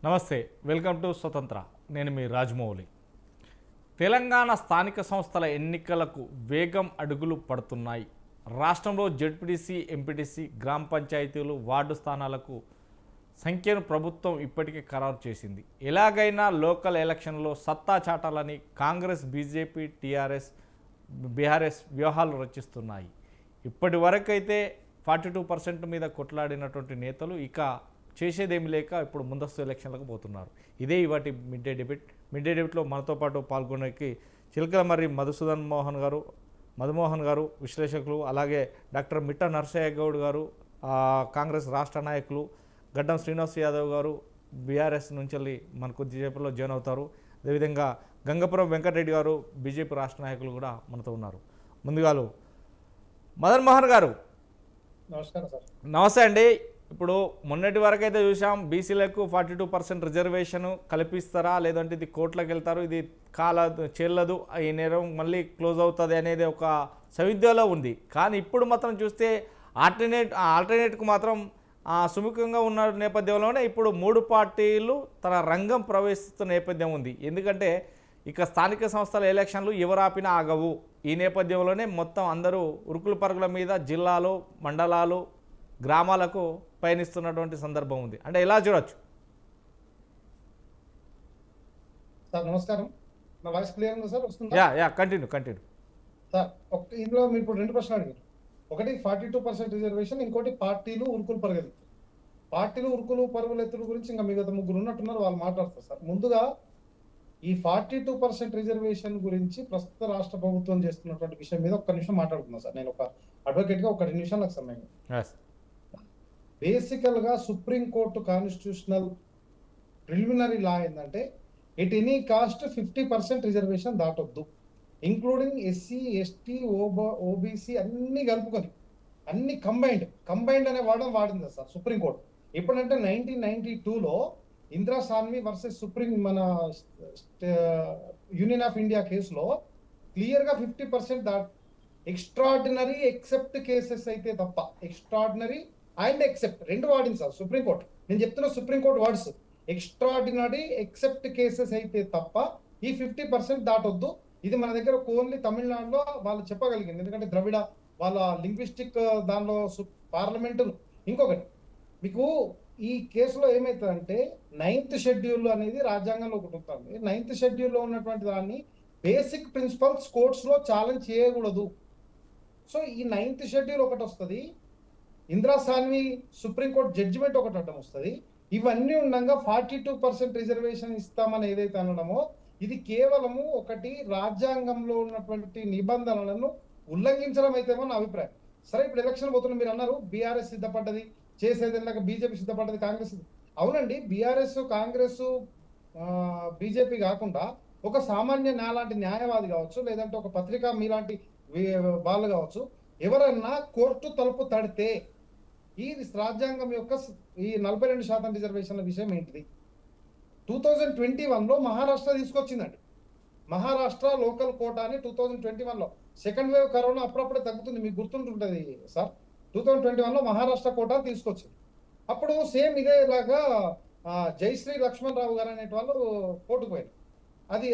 నమస్తే, welcome to స్వతంత్ర. నేను మీ రాజమౌళి. తెలంగాణ స్థానిక సంస్థల ఎన్నికలకు వేగం అడుగులు పడుతున్నాయి. రాష్ట్రంలో జెడ్పీటీసీ, ఎంపీటీసీ, గ్రామ పంచాయతీలు, వార్డు స్థానాలకు సంఖ్యను ప్రభుత్వం ఇప్పటికే ఖరారు చేసింది. ఎలాగైనా లోకల్ ఎలక్షన్లో సత్తా చాటాలని కాంగ్రెస్, బీజేపీ, టీఆర్ఎస్, బీఆర్ఎస్ వ్యూహాలు రచిస్తున్నాయి. ఇప్పటి వరకైతే 42% మీద కొట్లాడినటువంటి నేతలు ఇక చేసేదేమి లేక ఇప్పుడు ముందస్తు ఎలక్షన్లకు పోతున్నారు. ఇదే ఇవాటి మిడ్ డే డిబేట్లో మనతో పాటు పాల్గొనేకి చిలకలమర్రి మధుమోహన్ గారు విశ్లేషకులు, అలాగే డాక్టర్ మిట్ట నరసయ్య గౌడ్ గారు కాంగ్రెస్ రాష్ట్ర నాయకులు, గడ్డం శ్రీనివాస్ యాదవ్ గారు బీఆర్ఎస్ నుంచి మన కొద్దిసేపట్లో జాయిన్ అవుతారు. అదేవిధంగా గంగపురం వెంకటరెడ్డి గారు బీజేపీ రాష్ట్ర నాయకులు కూడా మనతో ఉన్నారు. ముందుగాలు మదన్ మోహన్ గారు, నమస్కారం సార్. నమస్తే అండి. ఇప్పుడు మొన్నటి వరకు అయితే చూసాం, బీసీలకు 42% రిజర్వేషన్ కల్పిస్తారా, లేదంటే ఇది కోర్టులకు వెళ్తారు, ఇది చెల్లదు, ఈ నేరం మళ్ళీ క్లోజ్ అవుతుంది అనేది ఒక సవిద్యలో ఉంది. కానీ ఇప్పుడు మాత్రం చూస్తే ఆల్టర్నేట్కు మాత్రం సుముఖంగా ఉన్న నేపథ్యంలోనే ఇప్పుడు 3 పార్టీలు తన రంగం ప్రవేశిస్తున్న నేపథ్యం ఉంది. ఎందుకంటే ఇక స్థానిక సంస్థల ఎలక్షన్లు ఎవరాపినా ఆగవు. ఈ నేపథ్యంలోనే మొత్తం అందరూ ఉరుకుల పరుగుల మీద జిల్లాలు, మండలాలు, గ్రామాలకు పయనిస్తున్నటువంటి సందర్భం ఉంది. అంటే ఎలా చూడొచ్చు? సార్ నమస్కారం. నా వాయిస్ క్లియర్ ఉందా సార్? వస్తుందా? యా కంటిన్యూ సార్, ఇందులో మీరు ఇప్పుడు 2 ప్రశ్నలు అడిగారు. ఒకటి 42% రిజర్వేషన్, ఇంకోటి పార్టీలు ఉరుకులు పరుగులు. పార్టీలు ఉరుకులు పరుగులు ఎత్తుల గురించి ఇంకా మిగతా 3 ఉన్నట్టున్నారు, వాళ్ళు మాట్లాడతారు సార్. ముందుగా ఈ 42% రిజర్వేషన్ గురించి ప్రస్తుత రాష్ట్ర ప్రభుత్వం చేస్తున్నటువంటి విషయం మీద ఒక్క నిమిషం మాట్లాడుతున్నా సార్. నేను ఒక అడ్వకేట్ గా 1 నిమిషం నాకు సమయం. బేసికల్ గా సుప్రీంకోర్టు కాన్స్టిట్యూషనల్ ప్రిలిమినరీ లా ఏంటంటే ఎట్ ఎనీ కాస్ట్ 50% రిజర్వేషన్ దాటొద్దు, ఇంక్లూడింగ్ ఎస్సీ, ఎస్టీ, ఓబీసీ అన్ని కలుపుకొని, అన్ని కంబైన్డ్ అనే వాడింది సార్ సుప్రీంకోర్టు. ఎప్పుడంటే 1992లో ఇందిరా సాన్వి వర్సెస్ మన యూనియన్ ఆఫ్ ఇండియా కేసులో క్లియర్ గా 50% ఎక్స్ట్రాడినరీ ఎక్సెప్ట్ కేసెస్ అయితే తప్ప, ఎక్స్ట్రాడినరీ అండ్ ఎక్సెప్ట్ 2 వాడింది సార్ సుప్రీంకోర్టు. నేను చెప్తున్న supreme court words, extraordinary except cases అయితే తప్ప ఈ 50% దాటొద్దు. ఇది మన దగ్గర ఓన్లీ తమిళనాడులో వాళ్ళు చెప్పగలిగింది, ఎందుకంటే ద్రవిడ వాళ్ళ లింగ్విస్టిక్ దానిలో పార్లమెంటు. ఇంకొకటి మీకు ఈ కేసులో ఏమవుతుందంటే 9th షెడ్యూల్ అనేది రాజ్యాంగంలో ఒకటి ఉంటుంది. 9th షెడ్యూల్లో ఉన్నటువంటి దాన్ని బేసిక్ ప్రిన్సిపల్స్ కోర్ట్స్ లో ఛాలెంజ్ చేయకూడదు. సో ఈ 9th షెడ్యూల్ ఒకటి వస్తుంది, ఇందిరా సాన్వి సుప్రీంకోర్టు జడ్జిమెంట్ ఒకటి అడ్డం వస్తుంది. ఇవన్నీ ఉండగా 42% రిజర్వేషన్ ఇస్తామని ఏదైతే అనడమో ఇది కేవలము ఒకటి రాజ్యాంగంలో ఉన్నటువంటి నిబంధనలను ఉల్లంఘించడం అయితేమో నా అభిప్రాయం. సరే, ఇప్పుడు ఎలక్షన్ పోతున్నా మీరు అన్నారు బీఆర్ఎస్ సిద్ధపడ్డది చేసేది, బీజేపీ సిద్ధపడ్డది, కాంగ్రెస్. అవునండి, బీఆర్ఎస్, కాంగ్రెస్, బీజేపీ కాకుండా ఒక సామాన్య నాలాంటి న్యాయవాది కావచ్చు, లేదంటే ఒక పత్రికా మీలాంటి వాళ్ళు కావచ్చు, ఎవరన్నా కోర్టు తలుపు తడితే ఈ రాజ్యాంగం యొక్క ఈ 42% రిజర్వేషన్ల విషయం ఏంటిది? 2021లో మహారాష్ట్ర తీసుకొచ్చిందండి. మహారాష్ట్ర లోకల్ కోటా అని 2021లో, సెకండ్ వేవ్ కరోనా అప్పుడప్పుడే తగ్గుతుంది, మీకు గుర్తుంటుంటది సార్. 2021లో మహారాష్ట్ర కోటా తీసుకొచ్చింది. అప్పుడు సేమ్ ఇదేలాగా జయశ్రీ లక్ష్మణ్ రావు గారు అనే వాళ్ళు కోర్టుకు పోయారు. అది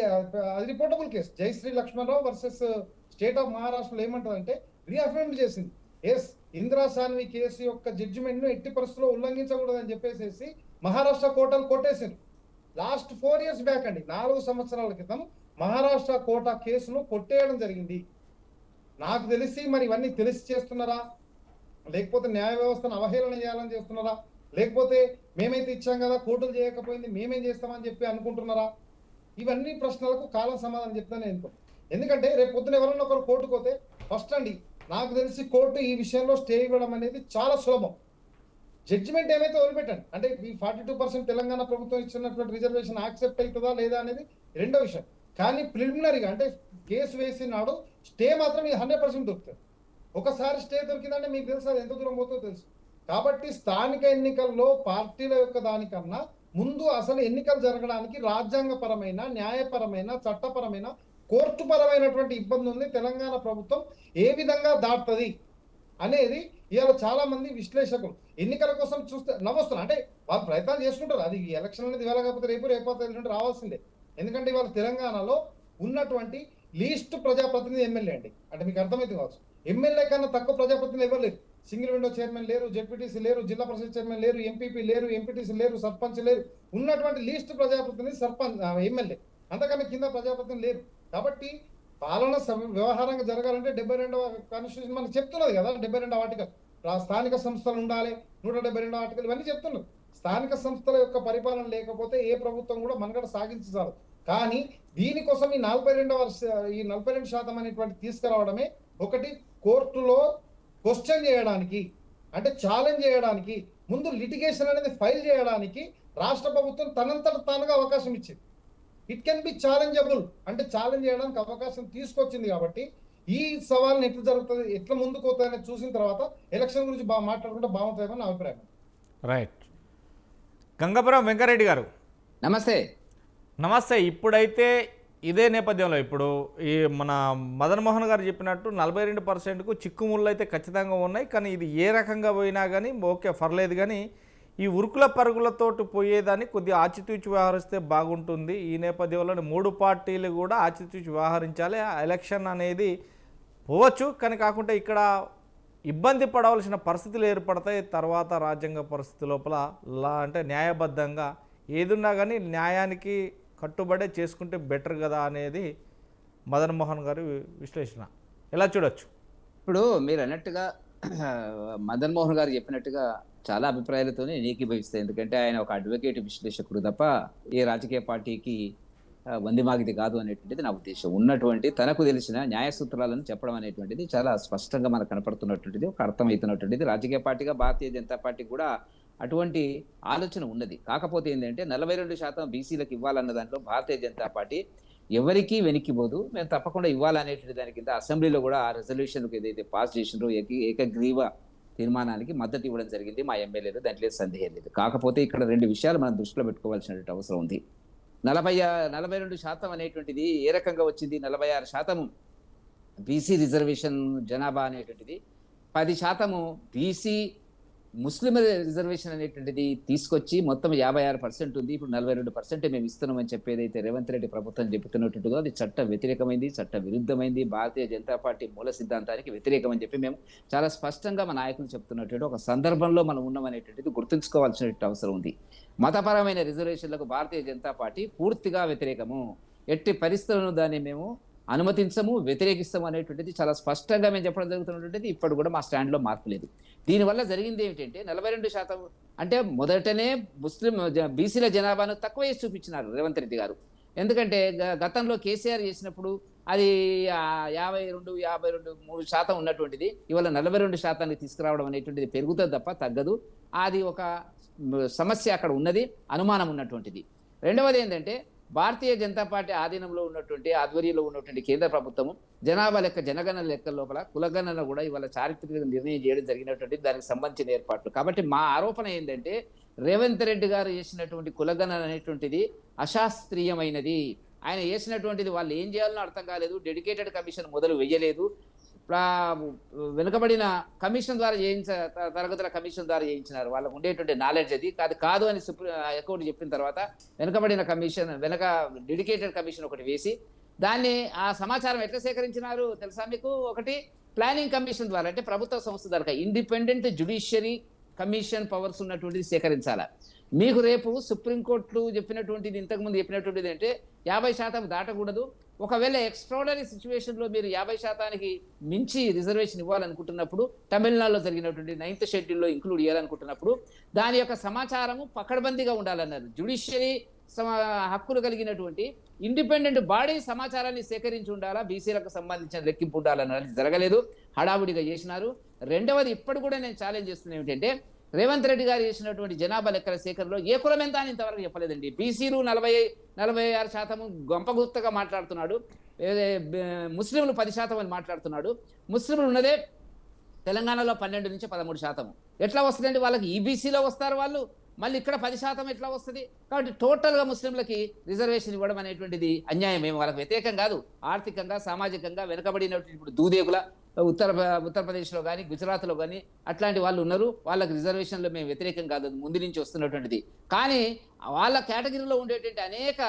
reportable case. Jayashree Lakshman Rao versus state of మహారాష్ట్రలో ఏమంటదంటే రీఅఫర్మ్ చేసింది, ఎస్ ఇందిరా సాన్వి కేసు యొక్క జడ్జిమెంట్ ను ఎట్టి పరిస్థితుల్లో ఉల్లంఘించకూడదని చెప్పేసి మహారాష్ట్ర కోర్టులు కొట్టేసింది. లాస్ట్ 4 years బ్యాక్ అండి, 4 సంవత్సరాల క్రితం మహారాష్ట్ర కోటా కేసును కొట్టేయడం జరిగింది. నాకు తెలిసి మరి ఇవన్నీ తెలిసి చేస్తున్నారా, లేకపోతే న్యాయ వ్యవస్థను అవహేళన చేయాలని చేస్తున్నారా, లేకపోతే మేమైతే ఇచ్చాం కదా కోర్టులు చేయకపోయింది మేమేం చేస్తామని చెప్పి అనుకుంటున్నారా? ఇవన్నీ ప్రశ్నలకు కాలం సమాధానం చెప్తానే అనుకుంటున్నాను. ఎందుకంటే రేపు పొద్దున ఎవరన్నా ఒకరు కోర్టుకు పోతే ఫస్ట్ అండి, నాకు తెలిసి కోర్టు ఈ విషయంలో స్టే ఇవ్వడం అనేది చాలా సులభం. జడ్జిమెంట్ ఏమైతే వదిలిపెట్టండి, అంటే ఈ 42% తెలంగాణ ప్రభుత్వం ఇచ్చినటువంటి రిజర్వేషన్ యాక్సెప్ట్ అవుతుందా లేదా అనేది రెండో విషయం. కానీ ప్రిలిమినరీగా అంటే కేసు వేసినాడు స్టే మాత్రం ఇది 100% దొరుకుతుంది. ఒకసారి స్టే దొరికిందంటే మీకు తెలుసు అది ఎంత దూరం పోతుందో తెలుసు. కాబట్టి స్థానిక ఎన్నికల్లో పార్టీల యొక్క దానికన్నా ముందు అసలు ఎన్నికలు జరగడానికి రాజ్యాంగపరమైన, న్యాయపరమైన, చట్టపరమైన, కోర్టు పరమైనటువంటి ఇబ్బంది ఉంది. తెలంగాణ ప్రభుత్వం ఏ విధంగా దాటుతుంది? అనేది ఇవాళ చాలా మంది విశ్లేషకులు ఎన్నికల కోసం చూస్తే నవ్వొస్తున్నారు. అంటే వాళ్ళు ప్రయత్నాలు చేసుకుంటారు. అది ఈ ఎలక్షన్ అనేది ఇవాళ కాకపోతే రేపు ఎల్లుండి రావాల్సిందే. ఎందుకంటే ఇవాళ తెలంగాణలో ఉన్నటువంటి లీస్ట్ ప్రజాప్రతినిధి ఎమ్మెల్యే అండి. అంటే మీకు అర్థమైతే కావచ్చు. ఎమ్మెల్యే కన్నా తక్కువ ప్రజాప్రతినిధి ఎవరు లేరు. సింగిల్ విండో చైర్మన్ లేరు, జెడ్పీటీసీ లేరు, జిల్లా పరిషత్ చైర్మన్ లేరు, ఎంపీపీ లేరు, ఎంపీటీసీ లేరు, సర్పంచ్ లేరు. ఉన్నటువంటి లీస్ట్ ప్రజాప్రతినిధి ఎమ్మెల్యే. అంతకన్నా కింద ప్రజాప్రతినిధి లేరు. కాబట్టి పాలన వ్యవహారంగా జరగాలంటే 72వ కాన్స్టిట్యూషన్ మనకు చెప్తున్నది కదా. 72వ ఆర్టికల్ స్థానిక సంస్థలు ఉండాలి, 172వ ఆర్టికల్ ఇవన్నీ చెప్తున్నారు. స్థానిక సంస్థల యొక్క పరిపాలన లేకపోతే ఏ ప్రభుత్వం కూడా మనుగడ సాగించదు. కానీ దీనికోసం ఈ 42% అనేటువంటి తీసుకురావడమే ఒకటి కోర్టులో క్వశ్చన్ చేయడానికి, అంటే ఛాలెంజ్ చేయడానికి, ముందు లిటిగేషన్ అనేది ఫైల్ చేయడానికి రాష్ట్ర ప్రభుత్వం తనంతట తానుగా అవకాశం ఇచ్చింది. ఇట్ కెన్ బి ఛాలెంజబుల్, అంటే ఛాలెంజ్ చేయడానికి అవకాశం తీసుకొచ్చింది. కాబట్టి ఈ సవాల్ని ఎట్లా జరుగుతుంది, ఎట్లా ముందుకు పోతాయని చూసిన తర్వాత ఎలక్షన్ గురించి మాట్లాడుకుంటే బాగుంటుందని నా అభిప్రాయం. రైట్. గంగాపురం వెంకరెడ్డి గారు నమస్తే. నమస్తే. ఇప్పుడైతే ఇదే నేపథ్యంలో ఇప్పుడు ఈ మన మదన్ మోహన్ గారు చెప్పినట్టు 42%కు చిక్కుముళ్ళు అయితే ఖచ్చితంగా ఉన్నాయి. కానీ ఇది ఏ రకంగా పోయినా కానీ ఓకే పర్లేదు. కానీ ఈ ఉరుకుల పరుగులతోటి పోయేదాన్ని కొద్దిగా ఆచితూచి వ్యవహరిస్తే బాగుంటుంది. ఈ నేపథ్యంలో 3 పార్టీలు కూడా ఆచితూచి వ్యవహరించాలి. ఆ ఎలక్షన్ అనేది పోవచ్చు, కానీ కాకుండా ఇక్కడ ఇబ్బంది పడవలసిన పరిస్థితులు ఏర్పడతాయి. తర్వాత రాజ్యాంగ పరిస్థితి లోపల అంటే న్యాయబద్ధంగా ఏదున్నా కానీ న్యాయానికి కట్టుబడే చేసుకుంటే బెటర్ కదా అనేది మదన్ మోహన్ గారి విశ్లేషణ. ఎలా చూడొచ్చు? ఇప్పుడు మీరు అన్నట్టుగా మదన్ మోహన్ గారు చెప్పినట్టుగా చాలా అభిప్రాయాలతోనే ఏకీభవిస్తాయి. ఎందుకంటే ఆయన ఒక అడ్వకేట్ విశ్లేషకుడు తప్ప ఏ రాజకీయ పార్టీకి వందిమాగిది కాదు అనేటువంటిది నా ఉద్దేశం. ఉన్నటువంటి తనకు తెలిసిన న్యాయ సూత్రాలను చెప్పడం అనేటువంటిది చాలా స్పష్టంగా మనకు కనపడుతున్నటువంటిది, ఒక అర్థమవుతున్నటువంటిది. రాజకీయ పార్టీగా భారతీయ జనతా పార్టీ కూడా అటువంటి ఆలోచన ఉన్నది. కాకపోతే ఏంటంటే 42% బీసీలకు ఇవ్వాలన్న దాంట్లో భారతీయ జనతా పార్టీ ఎవరికీ వెనక్కిపోదు. మేము తప్పకుండా ఇవ్వాలనేటువంటి దాని కింద అసెంబ్లీలో కూడా ఆ రెజల్యూషన్కి ఏదైతే పాస్ చేసినారో ఏకగ్రీవ తీర్మానానికి మద్దతు ఇవ్వడం జరిగింది మా ఎమ్మెల్యేలు. దాంట్లో సందేహం లేదు. కాకపోతే ఇక్కడ 2 విషయాలు మనం దృష్టిలో పెట్టుకోవాల్సినటువంటి అవసరం ఉంది. 42% అనేటువంటిది ఏ రకంగా వచ్చింది? 46% బీసీ రిజర్వేషన్ జనాభా అనేటువంటిది, 10% బీసీ ముస్లిం రిజర్వేషన్ అనేటువంటిది తీసుకొచ్చి మొత్తం 56% ఉంది. ఇప్పుడు 42% మేము ఇస్తున్నామని చెప్పేదైతే రేవంత్ రెడ్డి ప్రభుత్వం చెబుతున్నట్టుగా అది చట్ట వ్యతిరేకమైంది, చట్ట విరుద్ధమైంది, భారతీయ జనతా పార్టీ మూల సిద్ధాంతానికి వ్యతిరేకమని చెప్పి మేము చాలా స్పష్టంగా మా నాయకులు చెప్తున్నటువంటి ఒక సందర్భంలో మనం ఉన్నామనేటువంటిది గుర్తుంచుకోవాల్సిన అవసరం ఉంది. మతపరమైన రిజర్వేషన్లకు భారతీయ జనతా పార్టీ పూర్తిగా వ్యతిరేకము. ఎట్టి పరిస్థితులను దాన్ని మేము అనుమతించము, వ్యతిరేకిస్తాము అనేటువంటిది చాలా స్పష్టంగా మేము చెప్పడం జరుగుతున్నటువంటిది. ఇప్పుడు కూడా మా స్టాండ్లో మార్పు లేదు. దీనివల్ల జరిగింది ఏమిటంటే 42% అంటే మొదటనే బీసీల జనాభాను తక్కువ వేసి చూపించినారు రేవంత్ రెడ్డి గారు. ఎందుకంటే గతంలో కేసీఆర్ చేసినప్పుడు అది 52-53% ఉన్నటువంటిది ఇవాళ 42% తీసుకురావడం అనేటువంటిది పెరుగుతుంది తప్ప తగ్గదు. అది ఒక సమస్య అక్కడ ఉన్నది, అనుమానం ఉన్నటువంటిది. రెండవది ఏంటంటే భారతీయ జనతా పార్టీ ఆధీనంలో ఉన్నటువంటి ఆధ్వర్యంలో ఉన్నటువంటి కేంద్ర ప్రభుత్వము జనాభా లెక్క జనగణన లెక్క లోపల కులగణన కూడా ఇవాళ చారిత్రక నిర్ణయం చేయడం జరిగినటువంటి దానికి సంబంధించిన ఏర్పాట్లు. కాబట్టి మా ఆరోపణ ఏంటంటే రేవంత్ రెడ్డి గారు చేసినటువంటి కులగణన అనేటువంటిది అశాస్త్రీయమైనది. ఆయన చేసినటువంటిది వాళ్ళు ఏం చేయాలనో అర్థం కాలేదు. డెడికేటెడ్ కమిషన్ మొదలు వేయలేదు. వెనుకబడిన కమిషన్ ద్వారా తరగతుల కమిషన్ ద్వారా చేయించినారు. వాళ్ళకు ఉండేటువంటి నాలెడ్జ్ అది కాదు అని హైకోర్టు చెప్పిన తర్వాత వెనుకబడిన కమిషన్ డెడికేటెడ్ కమిషన్ ఒకటి వేసి దాన్ని ఆ సమాచారం ఎట్లా సేకరించినారు తెలుసా మీకు? ఒకటి ప్లానింగ్ కమిషన్ ద్వారా, అంటే ప్రభుత్వ సంస్థ ద్వారా ఇండిపెండెంట్ జ్యుడిషియరీ కమిషన్ పవర్స్ ఉన్నటువంటిది సేకరించాలి. మీకు రేపు సుప్రీంకోర్టు చెప్పినటువంటిది, ఇంతకుముందు చెప్పినటువంటిది అంటే 50% దాటకూడదు. ఒకవేళ ఎక్స్ట్రాడనరీ సిచ్యువేషన్లో మీరు 50%కి మించి రిజర్వేషన్ ఇవ్వాలనుకుంటున్నప్పుడు, తమిళనాడులో జరిగినటువంటి 9th షెడ్యూల్లో ఇంక్లూడ్ చేయాలనుకుంటున్నప్పుడు దాని యొక్క సమాచారము పకడ్బందీగా ఉండాలన్నారు. జ్యుడిషియరీ హక్కులు కలిగినటువంటి ఇండిపెండెంట్ బాడీ సమాచారాన్ని సేకరించి ఉండాలా, బీసీలకు సంబంధించిన లెక్కింపు ఉండాలన్నది జరగలేదు, హడావుడిగా చేసినారు. రెండవది, ఇప్పుడు కూడా నేను ఛాలెంజ్ చేస్తున్నా ఏమిటంటే రేవంత్ రెడ్డి గారు చేసినటువంటి జనాభా లెక్కల సేకరణలో ఏ కులం ఎంత అని ఇంతవరకు చెప్పలేదండి. బీసీలు 46% గొంపగుత్తగా మాట్లాడుతున్నాడు, ముస్లింలు 10% అని మాట్లాడుతున్నాడు. ముస్లింలు ఉన్నదే తెలంగాణలో 12 నుంచి 13%. ఎట్లా వస్తుందండి? వాళ్ళకి ఈబీసీలో వస్తారు వాళ్ళు, మళ్ళీ ఇక్కడ 10% ఎట్లా వస్తుంది? కాబట్టి టోటల్గా ముస్లింలకి రిజర్వేషన్ ఇవ్వడం అనేటువంటిది అన్యాయం. ఏమో వాళ్ళకి వ్యతిరేకం కాదు, ఆర్థికంగా సామాజికంగా వెనుకబడినటువంటి ఇప్పుడు దూదేగుల ఉత్తరప్రదేశ్లో కానీ గుజరాత్లో కానీ అట్లాంటి వాళ్ళు ఉన్నారు. వాళ్ళకి రిజర్వేషన్లో మేము వ్యతిరేకం కాదు, అది ముందు నుంచి వస్తున్నటువంటిది. కానీ వాళ్ళ కేటగిరీలో ఉండేటువంటి అనేక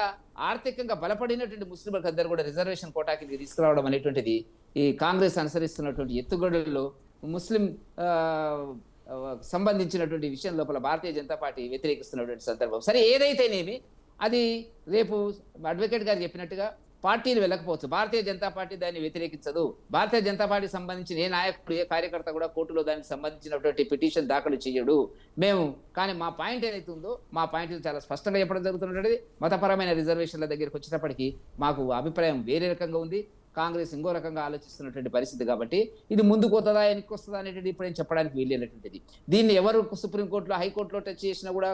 ఆర్థికంగా బలపడినటువంటి ముస్లింలకు అందరూ కూడా రిజర్వేషన్ కోటాకి తీసుకురావడం అనేటువంటిది ఈ కాంగ్రెస్ అనుసరిస్తున్నటువంటి ఎత్తుగడల్లో ముస్లిం ఆ, ఆ, సంబంధించినటువంటి విషయం లోపల భారతీయ జనతా పార్టీ వ్యతిరేకిస్తున్నటువంటి సందర్భం. సరే, ఏదైతేనేమి అది రేపు అడ్వకేట్ గారు చెప్పినట్టుగా పార్టీలు వెళ్ళకపోవచ్చు, భారతీయ జనతా పార్టీ దాన్ని వ్యతిరేకించదు. భారతీయ జనతా పార్టీకి సంబంధించిన ఏ నాయకుడు ఏ కార్యకర్త కూడా కోర్టులో దానికి సంబంధించినటువంటి పిటిషన్ దాఖలు చేయడు. మేము కానీ మా పాయింట్ ఏదైతే ఉందో మా పాయింట్ చాలా స్పష్టంగా చెప్పడం జరుగుతున్నది. మతపరమైన రిజర్వేషన్ల దగ్గరికి వచ్చేటప్పటికి మాకు అభిప్రాయం వేరే రకంగా ఉంది, కాంగ్రెస్ ఇంకో రకంగా ఆలోచిస్తున్నటువంటి పరిస్థితి. కాబట్టి ఇది ముందుకు వస్తుందా వెనక్కి వస్తుందా అనేటువంటి ఇప్పుడు ఏం చెప్పడానికి వీలైనటువంటిది. దీన్ని ఎవరు సుప్రీంకోర్టులో హైకోర్టులో టచ్ చేసినా కూడా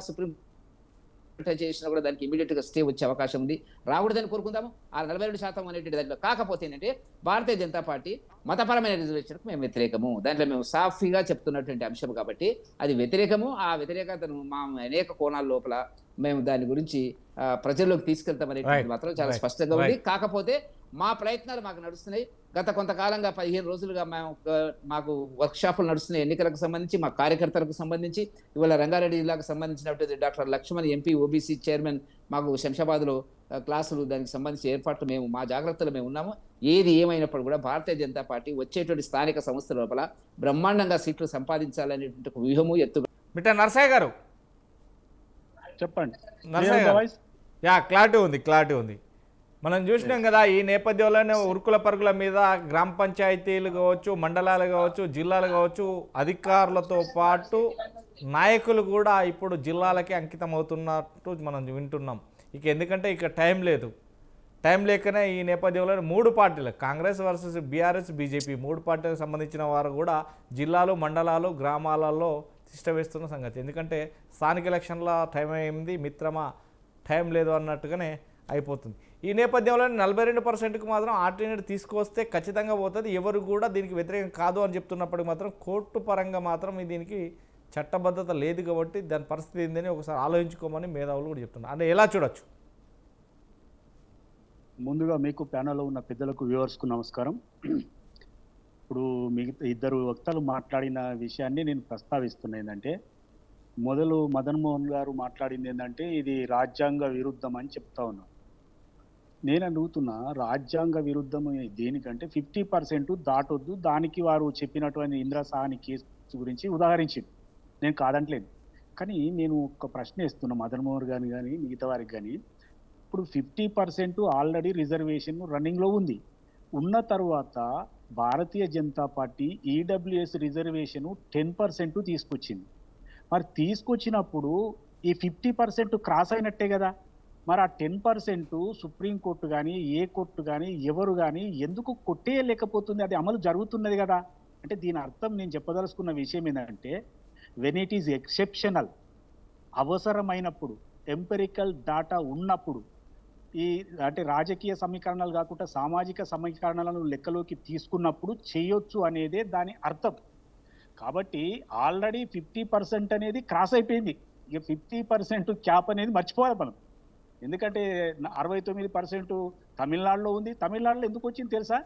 చేసినా కూడా దానికి ఇమీడియట్ గా స్టే వచ్చే అవకాశం ఉంది. రాకూడదని కోరుకుందాము. ఆ 42% అనేటువంటి దాంట్లో కాకపోతే ఏంటంటే భారతీయ జనతా పార్టీ మతపరమైన రిజర్వేషన్కు మేము వ్యతిరేకము, దాంట్లో మేము సాఫీగా చెప్తున్నటువంటి అంశం కాబట్టి అది వ్యతిరేకము. ఆ వ్యతిరేకతను మా అనేక కోణాల లోపల మేము దాని గురించి ప్రజల్లోకి తీసుకెళ్తామనేది మాత్రం చాలా స్పష్టంగా ఉంది. కాకపోతే మా ప్రయత్నాలు మాకు నడుస్తున్నాయి. గత కొంతకాలంగా 15 రోజులుగా మాకు వర్క్ షాపులు నడుస్తున్నాయి ఎన్నికలకు సంబంధించి, మా కార్యకర్తలకు సంబంధించి. ఇవాళ రంగారెడ్డి జిల్లాకు సంబంధించినటువంటి doctor Lakshman MP OBC chairman మాకు శంషాబాద్లో క్లాసులు దానికి సంబంధించి ఏర్పాట్లు మేము మా జాగ్రత్తలు మేము ఉన్నాము. ఏది ఏమైనప్పుడు కూడా భారతీయ జనతా పార్టీ వచ్చేటువంటి స్థానిక సంస్థల లోపల బ్రహ్మాండంగా సీట్లు సంపాదించాలనేటువంటి వ్యూహము మిట్ట నరసయ్య గారు చెప్పండి. నరసయ్య గారు క్లారిటీ ఉంది. మనం చూసినాం కదా, ఈ నేపథ్యంలోనే ఉరుకుల పరుగుల మీద గ్రామ పంచాయతీలు కావచ్చు, మండలాలు కావచ్చు, జిల్లాలు కావచ్చు, అధికారులతో పాటు నాయకులు కూడా ఇప్పుడు జిల్లాలకి అంకితం అవుతున్నట్టు మనం వింటున్నాం. ఎందుకంటే ఇక టైం లేకనే ఈ నేపథ్యంలో 3 పార్టీలు కాంగ్రెస్ వర్సెస్ బీఆర్ఎస్ బీజేపీ 3 పార్టీలకు సంబంధించిన వారు కూడా జిల్లాలు మండలాలు గ్రామాలలో తిష్టవేస్తున్న సంగతి. ఎందుకంటే స్థానిక ఎలక్షన్ల టైం అయింది మిత్రమా, టైం లేదు అన్నట్టుగానే అయిపోతుంది. ఈ నేపథ్యంలో 42%కు మాత్రం ఆల్టర్నేట్ తీసుకొస్తే ఖచ్చితంగా పోతుంది. ఎవరు కూడా దీనికి వ్యతిరేకం కాదు అని చెప్తున్నప్పటికీ మాత్రం కోర్టు పరంగా మాత్రం దీనికి చట్టబద్ధత లేదు. కాబట్టి దాని పరిస్థితి ఏందని ఒకసారి ఆలోచించుకోమని మేధావులు కూడా చెప్తున్నారు. అంటే ఎలా చూడొచ్చు? ముందుగా మీకు ప్యానల్లో ఉన్న పెద్దలకు వ్యూవర్స్కు నమస్కారం. ఇప్పుడు మిగతా ఇద్దరు వక్తలు మాట్లాడిన విషయాన్ని నేను ప్రస్తావిస్తున్నా. ఏంటంటే మొదలు మదన్ మోహన్ గారు మాట్లాడింది ఏంటంటే ఇది రాజ్యాంగ విరుద్ధం అని చెప్తా ఉన్నారు. నేను అడుగుతున్నా, రాజ్యాంగ విరుద్ధం దేనికంటే 50% దాటొద్దు, దానికి వారు చెప్పినటువంటి ఇంద్రసాని కేసు గురించి ఉదాహరించింది, నేను కాదంటలేదు. కానీ నేను ఒక ప్రశ్న ఇస్తున్నా మదన్ మోహన్ గారిని కానీ మిగతా వారికి కానీ, ఇప్పుడు 50% ఆల్రెడీ రిజర్వేషన్ రన్నింగ్లో ఉంది. ఉన్న తర్వాత Bharatiya Janata party EWS reservation 10% తీసుకొచ్చింది. మరి తీసుకొచ్చినప్పుడు ఈ 50% క్రాస్ అయినట్టే కదా. మరి ఆ 10% సుప్రీంకోర్టు కానీ ఏ కోర్టు కానీ ఎవరు కానీ ఎందుకు కొట్టేయలేకపోతుంది? అది అమలు జరుగుతున్నది కదా. అంటే దీని అర్థం నేను చెప్పదలుచుకున్న విషయం ఏంటంటే, వెన్ ఇట్ ఈజ్ ఎక్సెప్షనల్, అవసరమైనప్పుడు, ఎంపెరికల్ డాటా ఉన్నప్పుడు, ఈ అంటే రాజకీయ సమీకరణాలు కాకుండా సామాజిక సమీకరణాలను లెక్కలోకి తీసుకున్నప్పుడు చేయొచ్చు అనేదే దాని అర్థం. కాబట్టి ఆల్రెడీ 50% అనేది క్రాస్ అయిపోయింది. ఇక 50% క్యాప్ అనేది మర్చిపోవాలి మనం. ఎందుకంటే 69% తమిళనాడులో ఉంది. తమిళనాడులో ఎందుకు వచ్చింది తెలుసా?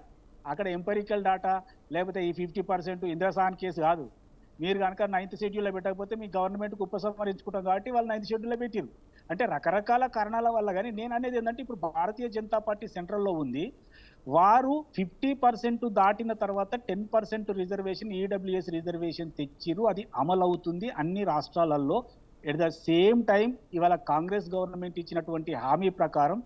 అక్కడ ఎంపెరికల్ డాటా లేకపోతే ఈ 50% ఇంద్రసాన్ కేసు కాదు. మీరు కనుక 9th షెడ్యూల్లో పెట్టకపోతే మీ గవర్నమెంట్కి ఉపసంహరించుకుంటాం కాబట్టి వాళ్ళు 9th షెడ్యూల్లో పెట్టారు. అంటే రకరకాల కారణాల వల్ల. కానీ నేను అనేది ఏంటంటే, ఇప్పుడు భారతీయ జనతా పార్టీ సెంట్రల్లో ఉంది, వారు 50% దాటిన తర్వాత 10% రిజర్వేషన్ ఈడబ్ల్యూఎస్ రిజర్వేషన్ తెచ్చిరు. అది అమలు అవుతుంది అన్ని రాష్ట్రాలలో. ఎట్ ద సేమ్ టైం ఇవాళ కాంగ్రెస్ గవర్నమెంట్ ఇచ్చినటువంటి హామీ ప్రకారం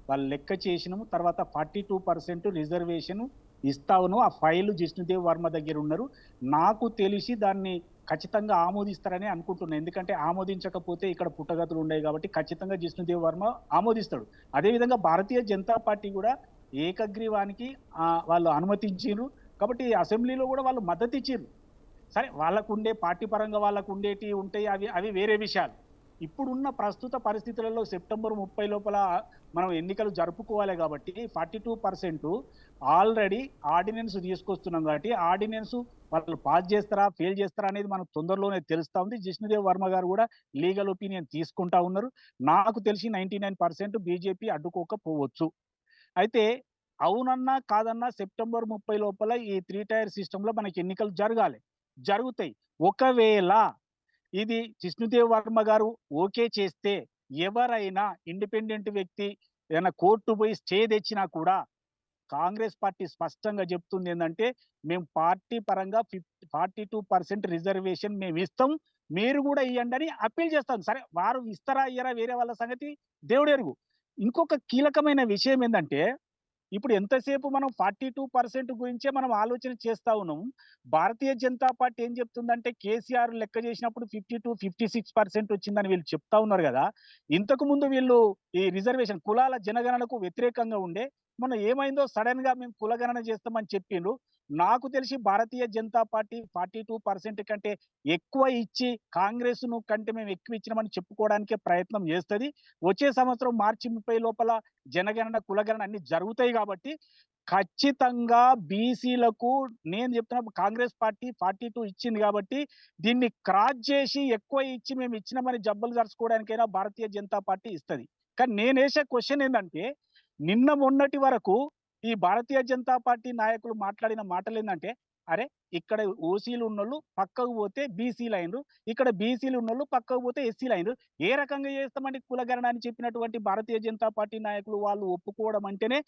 వాళ్ళు లెక్క చేసినాము. తర్వాత 42% రిజర్వేషన్ ఇస్తావును. ఆ ఫైలు జిష్ణుదేవ్ వర్మ దగ్గర ఉన్నారు. నాకు తెలిసి దాన్ని ఖచ్చితంగా ఆమోదిస్తారని అనుకుంటున్నాను. ఎందుకంటే ఆమోదించకపోతే ఇక్కడ పుట్టగతులు ఉన్నాయి కాబట్టి ఖచ్చితంగా జిష్ణుదేవ్ వర్మ ఆమోదిస్తాడు. అదేవిధంగా భారతీయ జనతా పార్టీ కూడా ఏకగ్రీవానికి వాళ్ళు అనుమతించారు. కాబట్టి అసెంబ్లీలో కూడా వాళ్ళు మద్దతు ఇచ్చారు. సరే, వాళ్ళకు ఉండే పార్టీ పరంగా వాళ్ళకు ఉండేటి ఉంటాయి, అవి వేరే విషయాలు. ఇప్పుడున్న ప్రస్తుత పరిస్థితులలో సెప్టెంబర్ 30 లోపల మనం ఎన్నికలు జరుపుకోవాలి కాబట్టి 42% ఆల్రెడీ ఆర్డినెన్స్ తీసుకొస్తున్నాం. కాబట్టి ఆర్డినెన్స్ వాళ్ళు పాస్ చేస్తారా ఫెయిల్ చేస్తారా అనేది మనకు తొందరలోనే తెలుస్తూ ఉంది. జిష్ణుదేవ్ వర్మ గారు కూడా లీగల్ ఒపీనియన్ తీసుకుంటా ఉన్నారు. నాకు తెలిసి 99% బీజేపీ అడ్డుకోకపోవచ్చు. అయితే అవునన్నా కాదన్నా సెప్టెంబర్ 30 లోపల ఈ 3 టైర్ సిస్టంలో మనకి ఎన్నికలు జరగాలి. జరుగుతాయి. ఒకవేళ ఇది జిష్ణుదేవ్ వర్మ గారు ఓకే చేస్తే ఎవరైనా ఇండిపెండెంట్ వ్యక్తి ఏదైనా కోర్టు పోయి స్టే తెచ్చినా కూడా కాంగ్రెస్ పార్టీ స్పష్టంగా చెప్తుంది ఏంటంటే మేము పార్టీ పరంగా 42% రిజర్వేషన్ మేము ఇస్తాం, మీరు కూడా ఇవ్వండి అని అప్పీల్ చేస్తాం. సరే వారు ఇస్తారా ఇయ్యరా వేరే వాళ్ళ సంగతి దేవుడు ఎరుగు. ఇంకొక కీలకమైన విషయం ఏంటంటే ఇప్పుడు ఎంతసేపు మనం 42% గురించే మనం ఆలోచన చేస్తా ఉన్నాం. భారతీయ జనతా పార్టీ ఏం చెప్తుందంటే కేసీఆర్ లెక్క చేసినప్పుడు 56% వచ్చిందని వీళ్ళు చెప్తా ఉన్నారు కదా. ఇంతకు ముందు వీళ్ళు ఈ రిజర్వేషన్ కులాల జనగణనకు వ్యతిరేకంగా ఉండే మొన్న ఏమైందో సడన్ గా మేము కులగణన చేస్తామని చెప్పిండ్రు. నాకు తెలిసి భారతీయ జనతా పార్టీ 42% కంటే ఎక్కువ ఇచ్చి కాంగ్రెస్ ను కంటే మేము ఎక్కువ ఇచ్చినామని చెప్పుకోవడానికే ప్రయత్నం చేస్తుంది. వచ్చే సంవత్సరం మార్చి 30 లోపల జనగణన కులగణన అన్ని జరుగుతాయి కాబట్టి ఖచ్చితంగా బీసీలకు నేను చెప్తున్నా కాంగ్రెస్ పార్టీ 42 ఇచ్చింది కాబట్టి దీన్ని క్రాస్ చేసి ఎక్కువ ఇచ్చి మేము ఇచ్చినామని జబ్బలు జరుచుకోవడానికైనా భారతీయ జనతా పార్టీ ఇస్తుంది. కానీ నేను వేసే క్వశ్చన్ ఏంటంటే నిన్న మొన్నటి వరకు ఈ భారతీయ జనతా పార్టీ నాయకులు మాట్లాడిన మాటలు ఏంటంటే అరే ఇక్కడ ఓసీలు ఉన్నోళ్ళు పక్కకు పోతే బీసీలు అయినరు, ఇక్కడ బీసీలు ఉన్నోళ్ళు పక్కకు పోతే ఎస్సీలు అయినరు, ఏ రకంగా చేస్తామంటే కులగణన అని చెప్పినటువంటి భారతీయ జనతా పార్టీ నాయకులు వాళ్ళు ఒప్పుకోవడం అంటేనే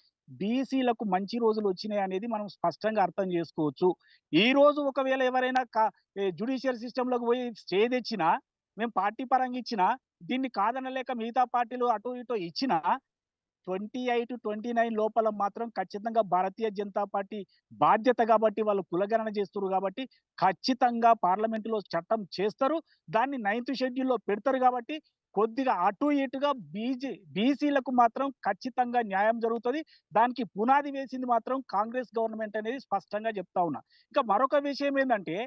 బీసీలకు మంచి రోజులు వచ్చినాయి అనేది మనం స్పష్టంగా అర్థం చేసుకోవచ్చు. ఈ రోజు ఒకవేళ ఎవరైనా జ్యుడిషియల్ సిస్టంలోకి పోయి స్టే తెచ్చినా మేము పార్టీ పరంగా ఇచ్చినా దీన్ని కాదనలేక మిగతా పార్టీలు అటు ఇటు ఇచ్చినా 28, 29 లోపల మాత్రం ఖచ్చితంగా భారతీయ జనతా పార్టీ బాధ్యత కాబట్టి వాళ్ళు కులగణన చేస్తారు కాబట్టి ఖచ్చితంగా పార్లమెంటులో చట్టం చేస్తారు. దాన్ని 9th షెడ్యూల్లో పెడతారు కాబట్టి కొద్దిగా అటు ఇటుగా బీసీలకు మాత్రం ఖచ్చితంగా న్యాయం జరుగుతుంది. దానికి పునాది వేసింది మాత్రం కాంగ్రెస్ గవర్నమెంట్ అనేది స్పష్టంగా చెప్తా ఉన్నా. ఇంకా మరొక విషయం ఏంటంటే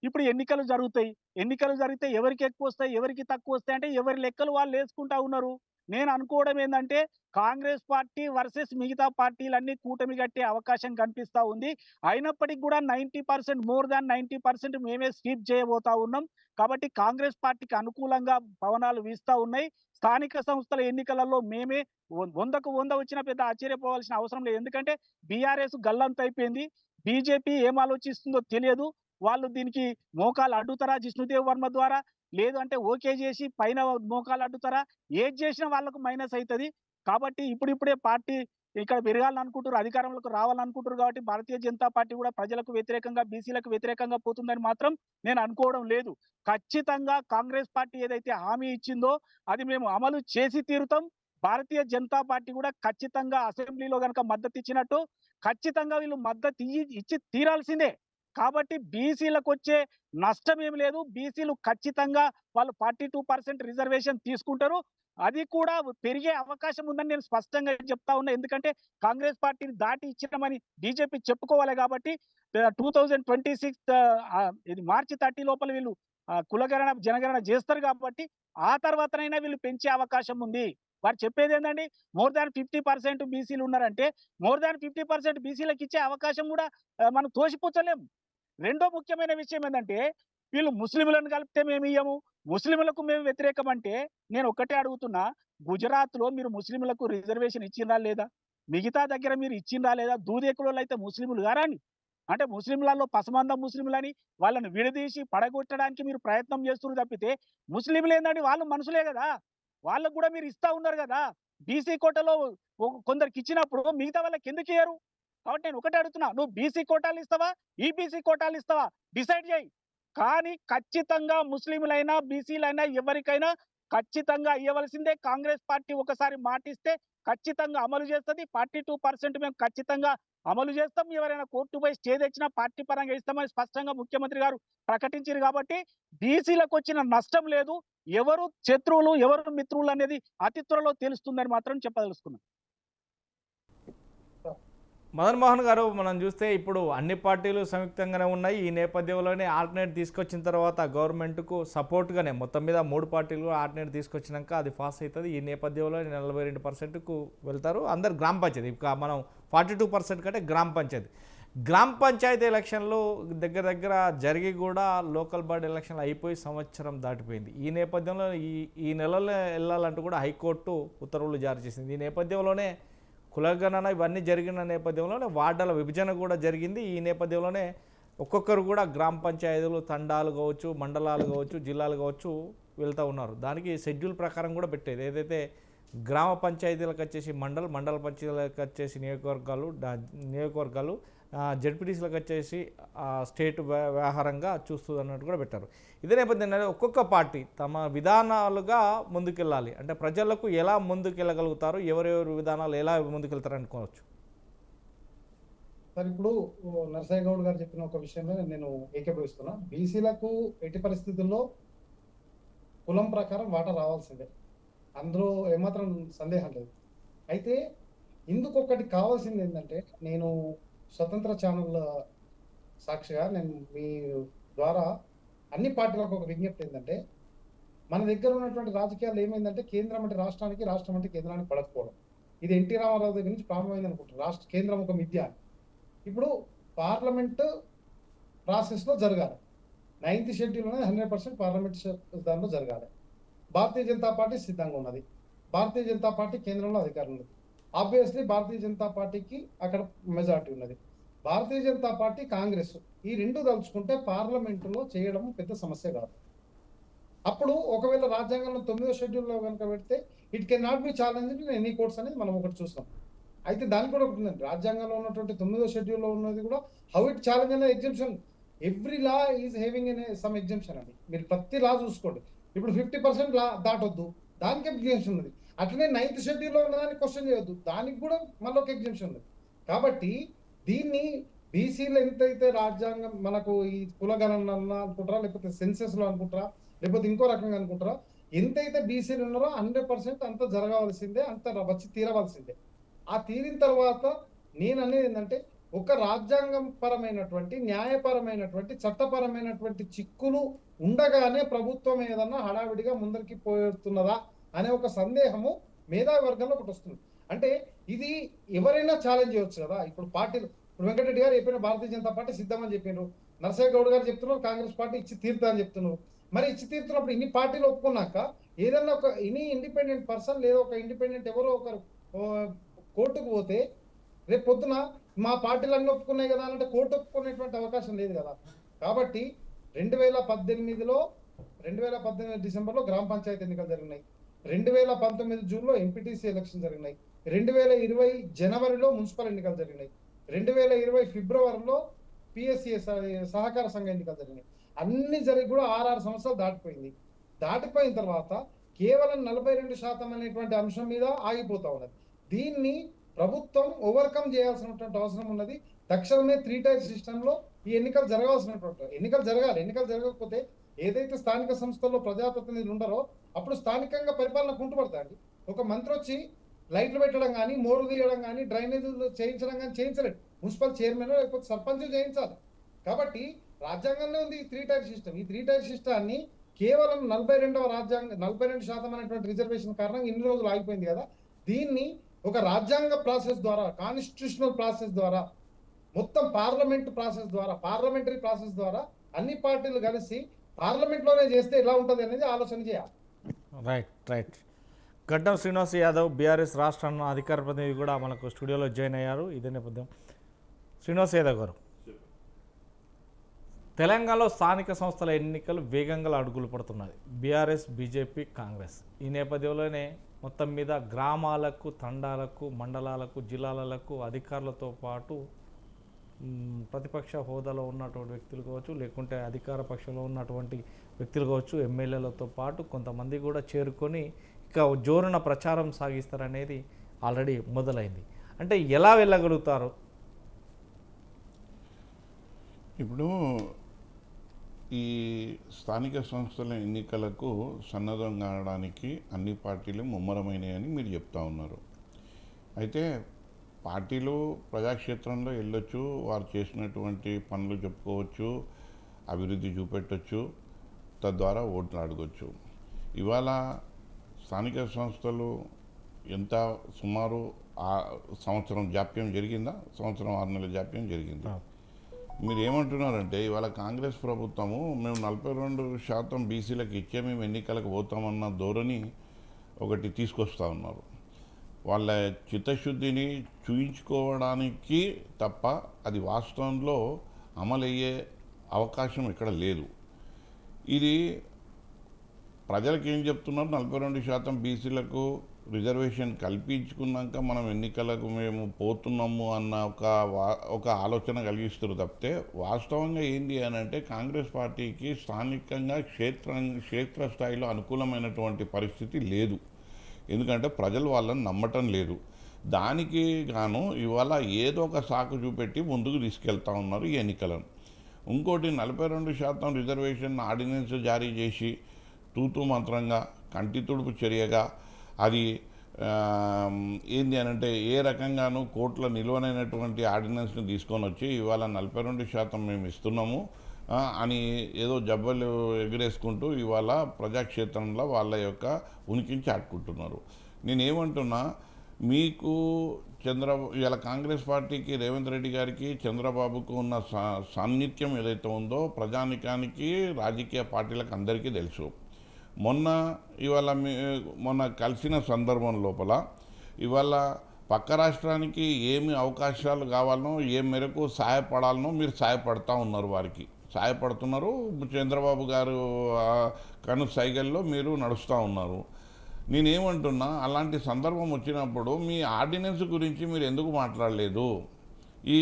ఇప్పుడు ఎన్నికలు జరుగుతాయి. ఎన్నికలు జరిగితే ఎవరికి ఎక్కువ వస్తాయి ఎవరికి తక్కువ వస్తాయి అంటే ఎవరి లెక్కలు వాళ్ళు వేసుకుంటా ఉన్నారు. నేను అనుకోవడం ఏంటంటే కాంగ్రెస్ పార్టీ వర్సెస్ మిగతా పార్టీలన్నీ కూటమి కట్టే అవకాశం కనిపిస్తా ఉంది. అయినప్పటికీ కూడా 90% మోర్ దాన్ 90% మేమే స్వీప్ చేయబోతా ఉన్నాం. కాబట్టి కాంగ్రెస్ పార్టీకి అనుకూలంగా పవనాలు వీస్తా ఉన్నాయి. స్థానిక సంస్థల ఎన్నికలలో మేమే 100కు 100 వచ్చిన పెద్ద ఆశ్చర్యపోవాల్సిన అవసరం లేదు. ఎందుకంటే బీఆర్ఎస్ గల్లంత అయిపోయింది. బీజేపీ ఏం ఆలోచిస్తుందో తెలియదు. వాళ్ళు దీనికి మోకాలు అడ్డుతారా జిష్ణుదేవ్ వర్మ ద్వారా, లేదు అంటే ఓకే చేసి పైన మోకాలు అడ్డుతారా, ఏది చేసినా వాళ్ళకు మైనస్ అవుతుంది. కాబట్టి ఇప్పుడిప్పుడే పార్టీ ఇక్కడ పెరగాలనుకుంటారు, అధికారంలోకి రావాలనుకుంటారు కాబట్టి భారతీయ జనతా పార్టీ కూడా ప్రజలకు వ్యతిరేకంగా బీసీలకు వ్యతిరేకంగా పోతుందని మాత్రం నేను అనుకోవడం లేదు. ఖచ్చితంగా కాంగ్రెస్ పార్టీ ఏదైతే హామీ ఇచ్చిందో అది మేము అమలు చేసి తీరుతాం. భారతీయ జనతా పార్టీ కూడా ఖచ్చితంగా అసెంబ్లీలో కనుక మద్దతు ఇచ్చినట్టు ఖచ్చితంగా వీళ్ళు మద్దతు ఇచ్చి తీరాల్సిందే. కాబట్టి బీసీలకు వచ్చే నష్టం ఏమి లేదు. బీసీలు ఖచ్చితంగా వాళ్ళు 42% రిజర్వేషన్ తీసుకుంటారు. అది కూడా పెరిగే అవకాశం ఉందని నేను స్పష్టంగా చెప్తా ఉన్నా. ఎందుకంటే కాంగ్రెస్ పార్టీని దాటి ఇచ్చినామని బీజేపీ చెప్పుకోవాలి కాబట్టి 2026 ఇది మార్చి 30 లోపల వీళ్ళు కులగణన జనగణన చేస్తారు కాబట్టి ఆ తర్వాతనైనా వీళ్ళు పెంచే అవకాశం ఉంది. వారు చెప్పేది ఏంటండి మోర్ దాన్ 50% బీసీలు ఉన్నారంటే మోర్ దాన్ 50% బీసీలకు ఇచ్చే అవకాశం కూడా మనం తోసిపుచ్చలేం. రెండో ముఖ్యమైన విషయం ఏంటంటే వీళ్ళు ముస్లింలను కలిపితే మేము ఇయ్యము, ముస్లింలకు మేము వ్యతిరేకం అంటే నేను ఒక్కటే అడుగుతున్నా, గుజరాత్ లో మీరు ముస్లింలకు రిజర్వేషన్ ఇచ్చిందా లేదా, మిగతా దగ్గర మీరు ఇచ్చిందా లేదా, దూదేకులలో అయితే ముస్లింలు గారని అంటే ముస్లింలలో పసమంద ముస్లింలని వాళ్ళని విడదీసి పడగొట్టడానికి మీరు ప్రయత్నం చేస్తున్నారు తప్పితే ముస్లింలు ఏంటంటే వాళ్ళు మనుషులే కదా, వాళ్ళకు కూడా మీరు ఇస్తా ఉన్నారు కదా. బీసీ కోటలో కొందరికి ఇచ్చినప్పుడు మిగతా వాళ్ళకి ఎందుకు ఇయ్యరు? కాబట్టి నేను ఒకటే అడుగుతున్నా, నువ్వు బీసీ కోటాలు ఇస్తావా ఈబీసీ కోటాలు ఇస్తావా డిసైడ్ చేయి. కానీ ఖచ్చితంగా ముస్లింలైనా బీసీలైనా ఎవరికైనా ఖచ్చితంగా ఇవ్వవలసిందే. కాంగ్రెస్ పార్టీ ఒకసారి మాటిస్తే ఖచ్చితంగా అమలు చేస్తుంది. 42% మేము ఖచ్చితంగా అమలు చేస్తాం. ఎవరైనా కోర్టు పోయి స్టే తెచ్చినా పార్టీ పరంగా ఇస్తామని స్పష్టంగా ముఖ్యమంత్రి గారు ప్రకటించారు కాబట్టి బీసీలకు వచ్చిన నష్టం లేదు. ఎవరు శత్రువులు ఎవరు మిత్రులు అనేది అతి త్వరలో తెలుస్తుందని మాత్రం చెప్పదలుచుకున్నాను. మదన్ మోహన్ గారు, మనం చూస్తే ఇప్పుడు అన్ని పార్టీలు సంయుక్తంగానే ఉన్నాయి. ఈ నేపథ్యంలోనే ఆల్టర్నేట్ తీసుకొచ్చిన తర్వాత గవర్నమెంట్కు సపోర్ట్గానే మొత్తం మీద 3 పార్టీలు ఆల్టర్నేట్ తీసుకొచ్చినాక అది పాస్ అవుతుంది. ఈ నేపథ్యంలో 42%కు వెళ్తారు అందరు గ్రామ పంచాయతీ. ఇంకా మనం 42% కంటే గ్రామ పంచాయతీ ఎలక్షన్లు దగ్గర జరిగి కూడా లోకల్ బాడీ ఎలక్షన్లు అయిపోయి సంవత్సరం దాటిపోయింది. ఈ నేపథ్యంలో ఈ నెలలో వెళ్ళాలంటూ కూడా హైకోర్టు ఉత్తర్వులు జారీ చేసింది. ఈ నేపథ్యంలోనే కులగణన ఇవన్నీ జరిగిన నేపథ్యంలోనే వార్డుల విభజన కూడా జరిగింది. ఈ నేపథ్యంలోనే ఒక్కొక్కరు కూడా గ్రామ పంచాయతీలు, తండాలు కావచ్చు, మండలాలు కావచ్చు, జిల్లాలు కావచ్చు వెళ్తూ ఉన్నారు. దానికి షెడ్యూల్ ప్రకారం కూడా పెట్టేది ఏదైతే గ్రామ పంచాయతీలకు వచ్చేసి మండల పంచాయతీలకు వచ్చేసి నియోజకవర్గాలు జడ్పీటీసీలకు వచ్చేసి స్టేట్ వ్యవహారంగా చూస్తుంది అన్నట్టు కూడా పెట్టారు. ఇదే నేపథ్యంలో ఒక్కొక్క పార్టీ తమ విధానాలుగా ముందుకెళ్ళాలి అంటే ప్రజలకు ఎలా ముందుకెళ్ళగలుగుతారు, ఎవరెవరి విధానాలు ఎలా ముందుకెళ్తారు అనుకోవచ్చు. సార్ ఇప్పుడు నరసయ్య గౌడ్ గారు చెప్పిన ఒక విషయమే నేను ఏకీభవిస్తున్నా. బీసీలకు ఎట్టి పరిస్థితుల్లో కులం ప్రకారం వాటా రావాల్సిందే, అందులో ఏమాత్రం సందేహం లేదు. అయితే ఇందుకు ఒకటి కావాల్సింది ఏంటంటే, నేను స్వతంత్ర ఛానల్ సాక్షిగా నేను మీ ద్వారా అన్ని పార్టీలకు ఒక విజ్ఞప్తి ఏంటంటే, మన దగ్గర ఉన్నటువంటి రాజకీయాలు ఏమైందంటే కేంద్రం అంటే రాష్ట్రానికి, రాష్ట్రం అంటే కేంద్రానికి పడకపోవడం. ఇది ఎన్టీ రామారావు దగ్గర నుంచి ప్రారంభమైంది అనుకుంటారు. కేంద్రం ఒక మిథ్య. ఇప్పుడు పార్లమెంట్ ప్రాసెస్లో జరగాలి. 9th షెడ్యూల్ అనేది 100% పార్లమెంట్ దానిలో జరగాలి. భారతీయ జనతా పార్టీ సిద్ధంగా ఉన్నది. భారతీయ జనతా పార్టీ కేంద్రంలో అధికారం ఉన్నది. ఆబ్వియస్లీ భారతీయ జనతా పార్టీకి అక్కడ మెజారిటీ ఉన్నది. భారతీయ జనతా పార్టీ, కాంగ్రెస్ ఈ రెండు తలుచుకుంటే పార్లమెంటులో చేయడం పెద్ద సమస్య కాదు. అప్పుడు ఒకవేళ రాజ్యాంగంలో 9వ షెడ్యూల్లో కనుక పెడితే it can not be challenge in any courts అనేది మనం ఒకటి చూస్తాం. అయితే దానికి కూడా ఒకటి ఉందండి, రాజ్యాంగంలో ఉన్నటువంటి 9వ షెడ్యూల్లో ఉన్నది కూడా హౌ ఇట్ ఛాలెంజ్ అనే exemption. Every law is having an some exemption అండి. మీరు ప్రతి లా చూసుకోండి. ఇప్పుడు 50% లా దాటొద్దు, దానికి ఎగ్జంప్షన్ ఉంది. అట్లనే 9th షెడ్యూల్లో ఉన్నదాన్ని క్వశ్చన్ చేయొద్దు, దానికి కూడా మళ్ళీ ఒక ఎగ్జంప్షన్ ఉంది. కాబట్టి దీన్ని బీసీలు ఎంతైతే రాజ్యాంగం మనకు ఈ కులగణన అనుకుంటారా, లేకపోతే సెన్సెస్లో అనుకుంటారా, లేకపోతే ఇంకో రకంగా అనుకుంటారా, ఎంతైతే బీసీలు ఉన్నారో 100% అంత జరగవలసిందే, అంత వచ్చి తీరవలసిందే. ఆ తీరిన తర్వాత నేను అనేది ఏంటంటే, ఒక రాజ్యాంగం పరమైనటువంటి, న్యాయపరమైనటువంటి, చట్టపరమైనటువంటి చిక్కులు ఉండగానే ప్రభుత్వం ఏదన్నా హడావిడిగా ముందరికి పోతున్నదా అనే ఒక సందేహము మేధావి వర్గంలో ఒకటి వస్తుంది. అంటే ఇది ఎవరైనా ఛాలెంజ్ చేయవచ్చు కదా. ఇప్పుడు పార్టీలు, ఇప్పుడు వెంకటరెడ్డి గారు చెప్పిన భారతీయ జనతా పార్టీ సిద్ధమని చెప్పినారు, నరసయ్య గౌడ్ గారు చెప్తున్నారు కాంగ్రెస్ పార్టీ ఇచ్చి తీరుతా అని చెప్తున్నారు. మరి ఇచ్చి తీరుతున్నప్పుడు ఇన్ని పార్టీలు ఒప్పుకున్నాక ఏదన్నా ఒక ఇన్ని ఇండిపెండెంట్ పర్సన్ లేదా ఒక ఇండిపెండెంట్ ఎవరో ఒకరు కోర్టుకు పోతే రేపు పొద్దున మా పార్టీలన్నీ ఒప్పుకున్నాయి కదా అంటే కోర్టు ఒప్పుకునేటువంటి అవకాశం లేదు కదా. కాబట్టి 2018 డిసెంబర్లో గ్రామ పంచాయతీ ఎన్నికలు జరిగినాయి. 2019 జూన్లో ఎంపీటీసీ ఎలక్షన్ జరిగినాయి. 2020 జనవరిలో మున్సిపల్ ఎన్నికలు జరిగినాయి. 2020 ఫిబ్రవరిలో పిఎస్సి సహకార సంఘ ఎన్నికలు జరిగినాయి. అన్ని జరిగి కూడా 6 సంవత్సరాలు దాటిపోయింది. దాటిపోయిన తర్వాత కేవలం 42% అనేటువంటి అంశం మీద ఆగిపోతా ఉన్నది. దీన్ని ప్రభుత్వం ఓవర్కమ్ చేయాల్సినటువంటి అవసరం ఉన్నది. తక్షణమే 3 టైర్ సిస్టంలో ఈ ఎన్నికలు జరగాల్సినటువంటి ఎన్నికలు జరగాలి. ఎన్నికలు జరగకపోతే ఏదైతే స్థానిక సంస్థల్లో ప్రజాప్రతినిధులు ఉండారో అప్పుడు స్థానికంగా పరిపాలన కుంటుపడతాయండి. ఒక మంత్రి వచ్చి లైట్లు పెట్టడం కానీ, మోరు తీయడం కానీ, డ్రైనేజీలు చేయించడం కానీ చేయించలేదు. మున్సిపల్ చైర్మన్ లేకపోతే సర్పంచ్ చేయించాలి. కాబట్టి రాజ్యాంగంలో ఉంది ఈ 3 టైర్ సిస్టమ్. ఈ 3 టైర్ సిస్టాన్ని కేవలం 42% అనేటువంటి రిజర్వేషన్ కారణంగా ఇన్ని రోజులు ఆగిపోయింది కదా. దీన్ని ఒక రాజ్యాంగ ప్రాసెస్ ద్వారా, కాన్స్టిట్యూషనల్ ప్రాసెస్ ద్వారా, మొత్తం పార్లమెంటరీ ప్రాసెస్ ద్వారా అన్ని పార్టీలు కలిసి పార్లమెంట్లోనే చేస్తే ఎలా ఉంటుంది అనేది ఆలోచన చేయాలి. రైట్. గడ్డం శ్రీనివాస్ యాదవ్ బీఆర్ఎస్ రాష్ట్ర అధికార ప్రతినిధి కూడా మనకు స్టూడియోలో జాయిన్ అయ్యారు. ఇదే నేపథ్యం. శ్రీనివాస్ యాదవ్ గారు, తెలంగాణలో స్థానిక సంస్థల ఎన్నికలు వేగంగా అడుగులు పడుతున్నాయి. BRS, BJP, Congress. ఈ నేపథ్యంలోనే మొత్తం మీద గ్రామాలకు, తండాలకు, మండలాలకు, జిల్లాలకు అధికారులతో పాటు ప్రతిపక్ష హోదాలో ఉన్నటువంటి వ్యక్తులు కావచ్చు, లేకుంటే అధికార పక్షంలో ఉన్నటువంటి వ్యక్తులు కావచ్చు, ఎమ్మెల్యేలతో పాటు కొంతమంది కూడా చేరుకొని ఇక జోరున ప్రచారం సాగిస్తారనేది ఆల్రెడీ మొదలైంది. అంటే ఎలా వెళ్ళగలుగుతారు? ఇప్పుడు ఈ స్థానిక సంస్థల ఎన్నికలకు సన్నద్ధం కావడానికి అన్ని పార్టీలు ముమ్మరమైనాయని మీరు చెప్తా ఉన్నారు. అయితే పార్టీలు ప్రజాక్షేత్రంలో వెళ్ళొచ్చు, వారు చేసినటువంటి పనులు చెప్పుకోవచ్చు, అభివృద్ధి చూపెట్టచ్చు, తద్వారా ఓట్లు అడగొచ్చు. ఇవాళ స్థానిక సంస్థలు ఎంత సుమారు సంవత్సరం జాప్యం జరిగిందా? సంవత్సరం 6 నెలల జాప్యం జరిగిందా? మీరు ఏమంటున్నారంటే ఇవాళ కాంగ్రెస్ ప్రభుత్వము మేము 42% బీసీలకు ఇచ్చే మేము ఎన్నికలకు పోతామన్న ధోరణి ఒకటి తీసుకొస్తా ఉన్నారు. వాళ్ళ చిత్తశుద్ధిని చూయించుకోవడానికి తప్ప అది వాస్తవంలో అమలయ్యే అవకాశం ఇక్కడ లేదు. ఇది ప్రజలకు ఏం చెప్తున్నారు, 42% బీసీలకు రిజర్వేషన్ కల్పించుకున్నాక మనం ఎన్నికలకు మేము పోతున్నాము అన్న ఒక ఆలోచన కలిగిస్తారు తప్పితే వాస్తవంగా ఏంటి అని అంటే కాంగ్రెస్ పార్టీకి స్థానికంగా క్షేత్రస్థాయిలో అనుకూలమైనటువంటి పరిస్థితి లేదు. ఎందుకంటే ప్రజలు వాళ్ళని నమ్మటం లేదు. దానికి గాను ఇవాళ ఏదో ఒక సాకు చూపెట్టి ముందుకు తీసుకెళ్తా ఉన్నారు ఈ ఎన్నికలను. ఇంకోటి 42% రిజర్వేషన్ ఆర్డినెన్స్ జారీ చేసి తూతూ మంత్రంగా కంటి తుడుపు చర్యగా అది ఏంది అని అంటే ఏ రకంగానూ కోర్టుల నిలువనైనటువంటి ఆర్డినెన్స్ని తీసుకొని వచ్చి ఇవాళ 42% మేము ఇస్తున్నాము అని ఏదో జబ్బలు ఎగరేసుకుంటూ ఇవాళ ప్రజాక్షేత్రంలో వాళ్ళ యొక్క ఉనికిని చాటుకుంటున్నారు. నేనేమంటున్నా, మీకు ఇవాళ కాంగ్రెస్ పార్టీకి రేవంత్ రెడ్డి గారికి చంద్రబాబుకు ఉన్న సాన్నిధ్యం ఏదైతే ఉందో ప్రజానికానికి రాజకీయ పార్టీలకు అందరికీ తెలుసు. మొన్న కలిసిన సందర్భం లోపల ఇవాళ పక్క రాష్ట్రానికి ఏమి అవకాశాలు కావాలనో ఏ మేరకు సహాయపడాలనో మీరు సహాయపడతా ఉన్నారు, వారికి సహాయపడుతున్నారు. చంద్రబాబు గారు కను సైగల్లో మీరు నడుస్తూ ఉన్నారు. నేనేమంటున్నా, అలాంటి సందర్భం వచ్చినప్పుడు మీ ఆర్డినెన్స్ గురించి మీరు ఎందుకు మాట్లాడలేదు? ఈ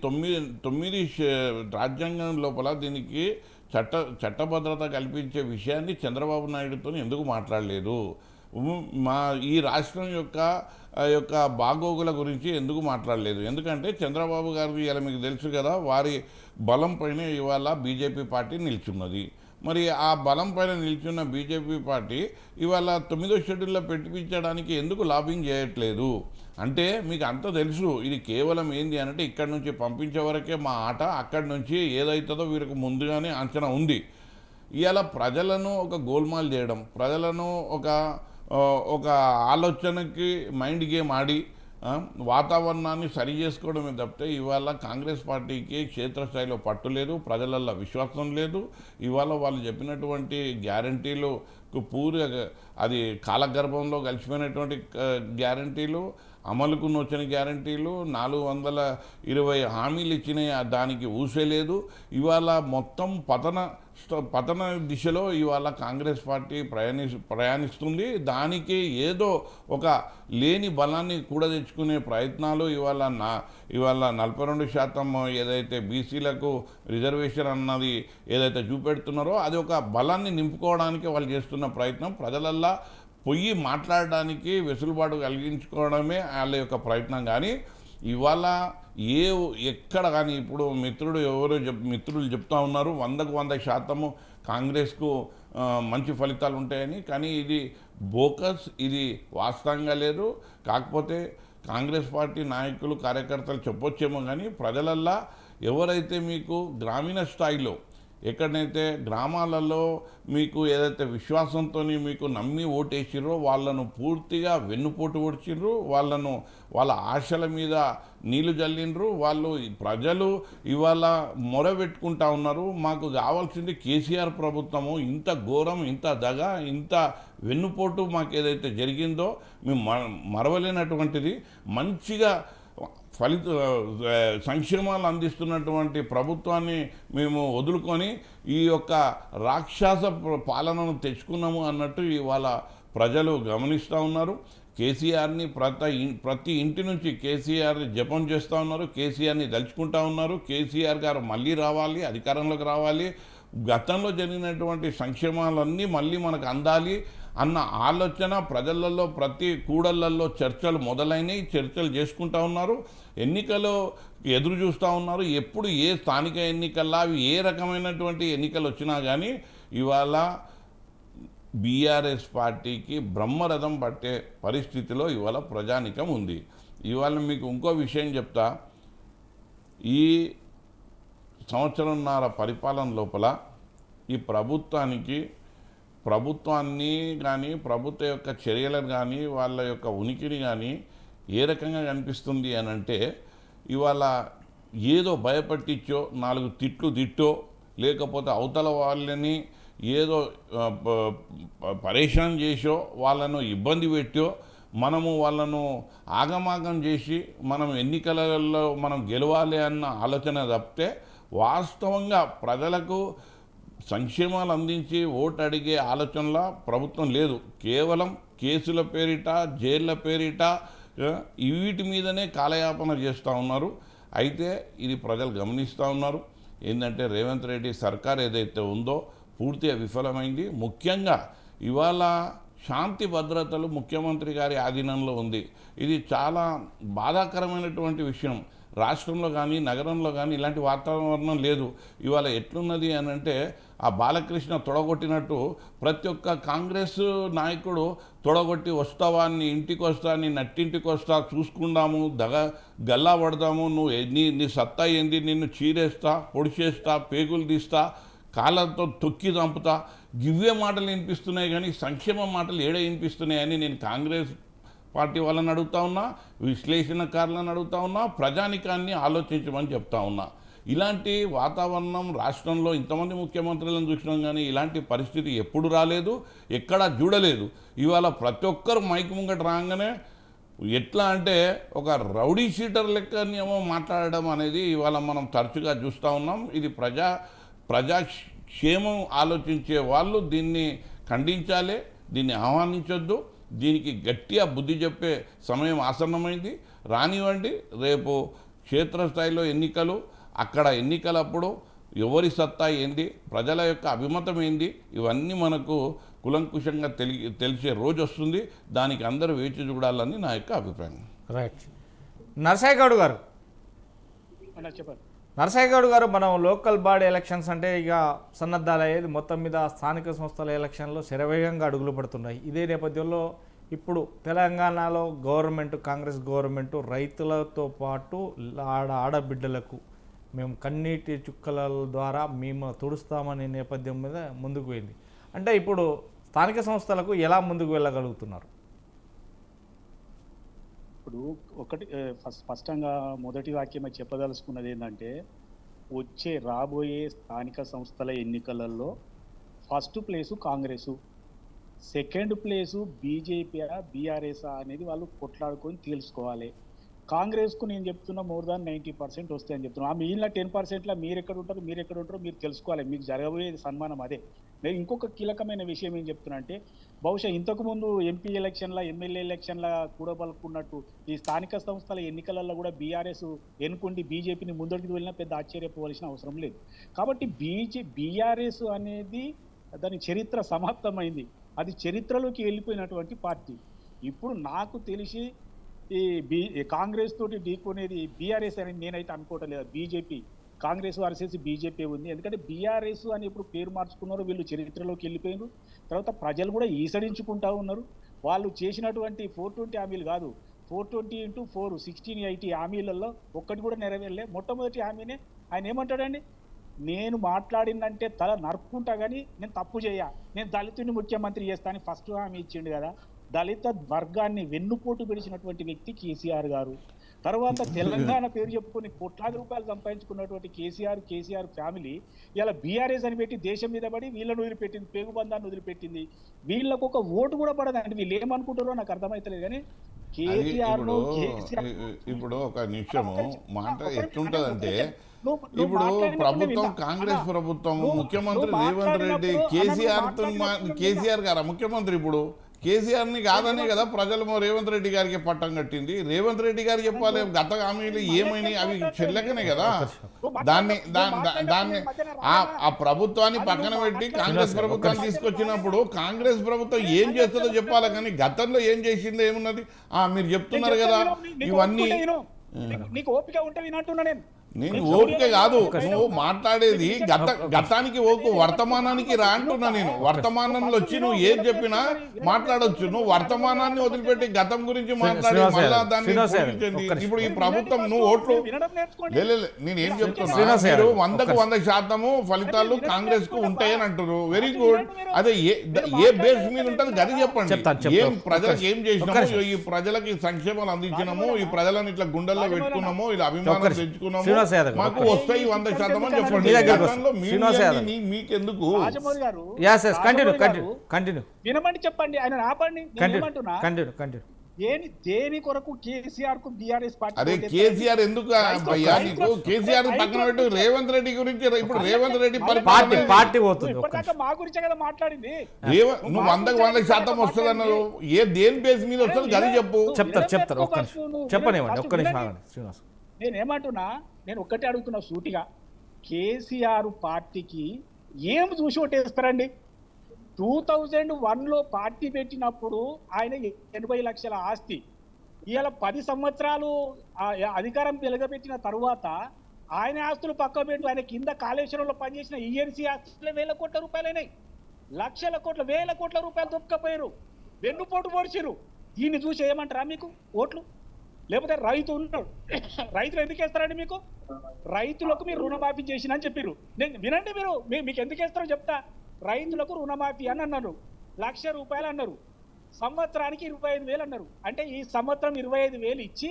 9 రాజ్యాంగం లోపల దీనికి చట్టభద్రత కల్పించే విషయాన్ని చంద్రబాబు నాయుడుతో ఎందుకు మాట్లాడలేదు? ఈ రాష్ట్రం యొక్క బాగోగుల గురించి ఎందుకు మాట్లాడలేదు? ఎందుకంటే చంద్రబాబు గారు ఇలా మీకు తెలుసు కదా, వారి బలం పైన ఇవాళ బీజేపీ పార్టీ నిల్చున్నది. మరి ఆ బలం పైన నిల్చున్న బీజేపీ పార్టీ ఇవాళ 9వ షెడ్యూల్లో పెట్టించడానికి ఎందుకు లాబింగ్ చేయట్లేదు? అంటే మీకు అంతా తెలుసు, ఇది కేవలం ఏంది అనంటే ఇక్కడి నుంచి పంపించే వరకే మా ఆట, అక్కడి నుంచి ఏదవుతుందో వీరికి ముందుగానే అంచనా ఉంది. ఇవాళ ప్రజలను ఒక గోల్మాల్ చేయడం, ప్రజలను ఒక ఆలోచనకి మైండ్ గేమ్ ఆడి వాతావరణాన్ని సరి చేసుకోవడమే తప్పితే ఇవాళ కాంగ్రెస్ పార్టీకి క్షేత్రస్థాయిలో పట్టు లేదు, ప్రజలల్లో విశ్వాసం లేదు. ఇవాళ వాళ్ళు చెప్పినటువంటి గ్యారంటీలకు అది కాలగర్భంలో కలిసిపోయినటువంటి గ్యారంటీలు, అమలుకు నొచ్చిన గ్యారంటీలు, 420 హామీలు ఇచ్చిన దానికి ఊసేలేదు. ఇవాళ మొత్తం పతన దిశలో ఇవాళ కాంగ్రెస్ పార్టీ ప్రయాణిస్తుంది. దానికి ఏదో ఒక లేని బలాన్ని కూడా తెచ్చుకునే ప్రయత్నాలు ఇవాళ 42% ఏదైతే బీసీలకు రిజర్వేషన్ అన్నది ఏదైతే చూపెడుతున్నారో అది ఒక బలాన్ని నింపుకోవడానికి వాళ్ళు చేస్తున్న ప్రయత్నం. ప్రజలల్లా పొయ్యి మాట్లాడడానికి వెసులుబాటు కలిగించుకోవడమే వాళ్ళ యొక్క ప్రయత్నం. కానీ ఇవాళ ఎక్కడ కానీ ఇప్పుడు మిత్రులు చెప్తా ఉన్నారు 100కు 100% కాంగ్రెస్కు మంచి ఫలితాలు ఉంటాయని. కానీ ఇది బోకస్, ఇది వాస్తవంగా లేదు. కాకపోతే కాంగ్రెస్ పార్టీ నాయకులు కార్యకర్తలు చెప్పొచ్చేమో కానీ ప్రజలల్లా ఎవరైతే మీకు గ్రామీణ స్థాయిలో ఎక్కడైతే గ్రామాలలో మీకు ఏదైతే విశ్వాసంతో మీకు నమ్మి ఓటేసిర్రో వాళ్ళను పూర్తిగా వెన్నుపోటు పొడిచిర్రు, వాళ్ళ ఆశల మీద నీళ్లు జల్లిండ్రు. ప్రజలు ఇవాళ మొరబెట్టుకుంటా ఉన్నారు, మాకు కావాల్సింది కేసీఆర్ ప్రభుత్వము. ఇంత ఘోరం, ఇంత దగ, ఇంత వెన్నుపోటు మాకు ఏదైతే జరిగిందో మేము మరవలేనటువంటిది. మంచిగా సంక్షేమాలు అందిస్తున్నటువంటి ప్రభుత్వాన్ని మేము వదులుకొని ఈ యొక్క రాక్షస పాలనను తెచ్చుకున్నాము అన్నట్టు ఇవాళ ప్రజలు గమనిస్తూ ఉన్నారు. కేసీఆర్ని ప్రతి ఇంటి నుంచి కేసీఆర్ జపం చేస్తూ ఉన్నారు, కేసీఆర్ని దలుచుకుంటూ ఉన్నారు. కేసీఆర్ గారు మళ్ళీ రావాలి, అధికారంలోకి రావాలి, గతంలో జరిగినటువంటి సంక్షేమాలన్నీ మళ్ళీ మనకు అందాలి అన్న ఆలోచన ప్రజలలో ప్రతి కూడళ్లలో చర్చలు మొదలైనవి, చర్చలు చేసుకుంటూ ఉన్నారు. ఎన్నికలు ఎదురు చూస్తూ ఉన్నారు. ఎప్పుడు ఏ స్థానిక ఎన్నికల్లో అవి ఏ రకమైనటువంటి ఎన్నికలు వచ్చినా కానీ ఇవాళ బీఆర్ఎస్ పార్టీకి బ్రహ్మరథం పట్టే పరిస్థితిలో ఇవాళ ప్రజానికం ఉంది. ఇవాళ మీకు ఇంకో విషయం చెప్తా, ఈ సంవత్సరంన్నర పరిపాలన లోపల ఈ ప్రభుత్వాన్ని కానీ ప్రభుత్వ యొక్క చర్యలను కానీ వాళ్ళ యొక్క ఉనికిని కానీ ఏ రకంగా కనిపిస్తుంది అని అంటే ఇవాళ ఏదో భయపట్టించో, 4 తిట్లు తిట్టో, లేకపోతే అవతల వాళ్ళని ఏదో పరేషాన్ చేసో, వాళ్ళను ఇబ్బంది పెట్టో మనము వాళ్ళను ఆగమాగం చేసి మనం ఎన్నికలలో మనం గెలవాలి అన్న ఆలోచన తప్పితే వాస్తవంగా ప్రజలకు సంక్షేమాలు అందించి ఓటు అడిగే ఆలోచనలో ప్రభుత్వం లేదు. కేవలం కేసుల పేరిట, జైళ్ళ పేరిట వీటి మీదనే కాలయాపన చేస్తూ ఉన్నారు. అయితే ఇది ప్రజలు గమనిస్తూ ఉన్నారు. ఏంటంటే రేవంత్ రెడ్డి సర్కార్ ఏదైతే ఉందో పూర్తిగా విఫలమైంది. ముఖ్యంగా ఇవాళ శాంతి భద్రతలు ముఖ్యమంత్రి గారి ఆధీనంలో ఉంది. ఇది చాలా బాధాకరమైనటువంటి విషయం. రాష్ట్రంలో కానీ నగరంలో కానీ ఇలాంటి వాతావరణం లేదు. ఇవాళ ఎట్లున్నది అని అంటే ఆ బాలకృష్ణ తొడగొట్టినట్టు ప్రతి ఒక్క కాంగ్రెస్ నాయకుడు తొడగొట్టి వస్తావా, నీ ఇంటికి వస్తా, నీ నట్టింటికి వస్తా, చూసుకుందాము, గల్లా పడదాము, నువ్వు నీ సత్తా ఏంది, నిన్ను చీరేస్తా, పొడిచేస్తా, పేగులు తీస్తా, కాళ్ళతో తొక్కి చంపుతా, గివ్వే మాటలు వినిపిస్తున్నాయి. కానీ సంక్షేమ మాటలు ఏడ వినిపిస్తున్నాయని నేను కాంగ్రెస్ పార్టీ వాళ్ళని అడుగుతా ఉన్నా, విశ్లేషణకారులను అడుగుతా ఉన్నా, ప్రజానికాన్ని ఆలోచించమని చెప్తా ఉన్నా. ఇలాంటి వాతావరణం రాష్ట్రంలో ఇంతమంది ముఖ్యమంత్రులను చూసినాం కానీ ఇలాంటి పరిస్థితి ఎప్పుడు రాలేదు, ఎక్కడా చూడలేదు. ఇవాళ ప్రతి ఒక్కరు మైక్ ముంగట రాగానే ఎట్లా అంటే ఒక రౌడీ షీటర్ లెక్కనేమో మాట్లాడడం అనేది ఇవాళ మనం తరచుగా చూస్తూ ఉన్నాం. ఇది ప్రజాక్షేమం ఆలోచించే వాళ్ళు దీన్ని ఖండించాలి, దీన్ని ఆహ్వానించొద్దు. దీనికి గట్టిగా బుద్ధి చెప్పే సమయం ఆసన్నమైంది. రానివ్వండి, రేపు క్షేత్రస్థాయిలో ఎన్నికలు, అక్కడ ఎన్నికలప్పుడు ఎవరి సత్తా ఏంది, ప్రజల యొక్క అభిమతం ఏంది, ఇవన్నీ మనకు కులంకుశంగా తెలిసే రోజు వస్తుంది. దానికి అందరూ వేచి చూడాలని నా యొక్క అభిప్రాయం. రైట్. నరసయ్య గౌడ్ గారు, చెప్పండి. నరసయ్య గౌడ్ గారు, మనం లోకల్ బాడీ ఎలక్షన్స్ అంటే ఇక సన్నద్ధాలు అయ్యేది, మొత్తం మీద స్థానిక సంస్థల ఎలక్షన్లో శరవేగంగా అడుగులు పడుతున్నాయి. ఇదే నేపథ్యంలో ఇప్పుడు తెలంగాణలో కాంగ్రెస్ గవర్నమెంట్ రైతులతో పాటు ఆడబిడ్డలకు మేము కన్నీటి చుక్కల ద్వారా మేము తుడుస్తామనే నేపథ్యం మీద ముందుకు పోయింది. అంటే ఇప్పుడు స్థానిక సంస్థలకు ఎలా ముందుకు వెళ్ళగలుగుతున్నారు? ఇప్పుడు స్పష్టంగా మొదటి వాక్యమే చెప్పదలుచుకున్నది ఏంటంటే, రాబోయే స్థానిక సంస్థల ఎన్నికలలో first place Congress, second place BJP, BRS అనేది వాళ్ళు కొట్లాడుకొని తెలుసుకోవాలి. కాంగ్రెస్కు నేను చెప్తున్నా మోర్ దాన్ 90% వస్తాయని చెప్తున్నా. మిగిలిన 10%లో మీరు ఎక్కడ ఉంటారో మీరు తెలుసుకోవాలి. మీకు జరగబోయే సన్మానం అదే. నేను ఇంకొక కీలకమైన విషయం ఏం చెప్తున్నా అంటే, బహుశా ఇంతకుముందు ఎంపీ ఎలక్షన్ల, ఎమ్మెల్యే ఎలక్షన్ల కూడబలుకున్నట్టు ఈ స్థానిక సంస్థల ఎన్నికలలో కూడా బీఆర్ఎస్ ఎన్నుకుండి బీజేపీని ముందరికి వెళ్ళినా పెద్ద ఆశ్చర్యపోవాల్సిన అవసరం లేదు. కాబట్టి బీఆర్ఎస్ అనేది దాని చరిత్ర సమాప్తమైంది. అది చరిత్రలోకి వెళ్ళిపోయినటువంటి పార్టీ. ఇప్పుడు నాకు తెలిసి ఈ కాంగ్రెస్ తోటి ఢీకొనేది బీఆర్ఎస్ అని నేనైతే అనుకోవటం లేదు. బీజేపీ, కాంగ్రెస్ వర్సెస్ బీజేపీ ఉంది. ఎందుకంటే బీఆర్ఎస్ అని ఇప్పుడు పేరు మార్చుకున్నారు, వీళ్ళు చరిత్రలోకి వెళ్ళిపోయినారు. తర్వాత ప్రజలు కూడా ఈసడించుకుంటా ఉన్నారు. వాళ్ళు చేసినటువంటి 420 హామీలు కాదు, 420x4 1680 హామీలలో ఒక్కటి కూడా నెరవేరలే. మొట్టమొదటి హామీనే ఆయన ఏమంటాడండి, నేను మాట్లాడిందంటే తల నరుక్కుంటా కానీ నేను తప్పు నేను దళితుని ముఖ్యమంత్రి చేస్తానని ఫస్ట్ హామీ ఇచ్చిండు కదా. దళిత వర్గాన్ని వెన్నుపోటు పెడిచినటువంటి వ్యక్తి కేసీఆర్ గారు. తర్వాత తెలంగాణ పేరు చెప్పుకొని కోట్లాది రూపాయలు సంపాదించుకున్నటువంటి కేసీఆర్ ఫ్యామిలీ ఇలా బీఆర్ఎస్ అని పెట్టి దేశం మీద పడి వీళ్ళని వదిలిపెట్టింది, పేగుబంధాన్ని వదిలిపెట్టింది. వీళ్ళకు ఒక ఓటు కూడా పడదండి. వీళ్ళు ఏమనుకుంటారో నాకు అర్థమవుతలేదు. కానీ ఇప్పుడు ఒక నిమిషము మాట ఎట్లుంటదంటే, ఇప్పుడు ప్రభుత్వం కాంగ్రెస్ ప్రభుత్వం, ముఖ్యమంత్రి రేవంత్ రెడ్డి, కేసీఆర్ గారా ముఖ్యమంత్రి? ఇప్పుడు కేసీఆర్ని కాదనే కదా ప్రజలు రేవంత్ రెడ్డి గారికి పట్టం కట్టింది. రేవంత్ రెడ్డి గారు చెప్పాలి గత హామీలు ఏమైనాయి, అవి చెల్లకనే కదా. దాన్ని ఆ ప్రభుత్వాన్ని పక్కన పెట్టి కాంగ్రెస్ ప్రభుత్వాన్ని తీసుకొచ్చినప్పుడు కాంగ్రెస్ ప్రభుత్వం ఏం చేస్తుందో చెప్పాలి. కానీ గతంలో ఏం చేసిందో ఏమున్నది మీరు చెప్తున్నారు కదా. ఇవన్నీ నీకు ఓపిక ఉంటే వినంటున్నా నేను ఓపిక కాదు, నువ్వు మాట్లాడేది గతానికి ఓకు, వర్తమానానికి రా అంటున్నా. నేను వర్తమానంలో వచ్చి నువ్వు ఏం చెప్పినా మాట్లాడొచ్చు. నువ్వు వర్తమానాన్ని వదిలిపెట్టి గతం గురించి మాట్లాడి మళ్ళా దాన్ని ఇప్పుడు ఈ ప్రభుత్వం నువ్వు ఓట్లు నేను ఏం చెప్తున్నా, మీరు 100% ఫలితాలు కాంగ్రెస్ కు ఉంటాయని అంటారు. Very good. అదే ఏ బేస్ మీద ఉంటుంది అది చెప్పండి. ఏం ప్రజలకు ఏం చేసినాము, ఈ ప్రజలకి సంక్షేమాలు అందించినాము, ఈ ప్రజలను ఇట్లా గుండెల్లో పెట్టుకున్నాము, ఇలా అభిమానం తెచ్చుకున్నాము, మాకు వస్తాయి 100% అని చెప్పండి. మీకెందుకు వినమని చెప్పండి. ఆయన ఆపండి. దేని కొరకు కేసీఆర్ కు బీఆర్ఎస్ పార్టీ అరే ఓటేస్తారని? కేసీఆర్ ఎందుకు భయ్యా నీకు కేసీఆర్ పక్కన పెట్టు రేవంత్ రెడ్డి గురించి ఇప్పుడు రేవంత్ రెడ్డి పార్టీ పోతుంది ఒక్క ఇప్పటిదాకా మా గురించే కదా మాట్లాడింది. నువ్వు 100% వస్తుంది అన్నారు దేని బేస్ మీద వస్తుంది అది చెప్పు. చెప్తారు ఒక్క నిమిషం చెప్పనివ్వండి ఒక్క నిమిషం ఆగండి శ్రీనివాస్. నేనేమంటున్నా, నేను ఒక్కటే అడుగుతున్నా సూటిగా, కేసీఆర్ పార్టీకి ఏం చూసి ఓటేస్తారండి? 2001లో పార్టీ పెట్టినప్పుడు ఆయన 80 లక్షల ఆస్తి, ఇవాళ 10 సంవత్సరాలు అధికారం వెలగబెట్టిన తరువాత ఆయన ఆస్తులు పక్క పెట్టి ఆయన కింద కాళేశ్వరంలో పనిచేసిన ఈఎన్సీ ఆస్తులు వేల కోట్ల రూపాయలైనాయి. లక్షల కోట్ల వేల కోట్ల రూపాయలు దొక్కపోయారు, వెన్నుపోటు పొడిచిరు. దీన్ని చూసి ఏమంటారా మీకు ఓట్లు? లేకపోతే రైతు ఉన్నాడు, రైతులు ఎందుకు వేస్తారండి మీకు? రైతులకు మీరు రుణమాఫీ చేసిన అని చెప్పారు. వినండి, మీకు ఎందుకు వేస్తారో చెప్తా. రైతులకు రుణమాఫీ అని అన్నారు, ₹1,00,000 అన్నారు, సంవత్సరానికి 25,000 అన్నారు. అంటే ఈ సంవత్సరం 25,000 ఇచ్చి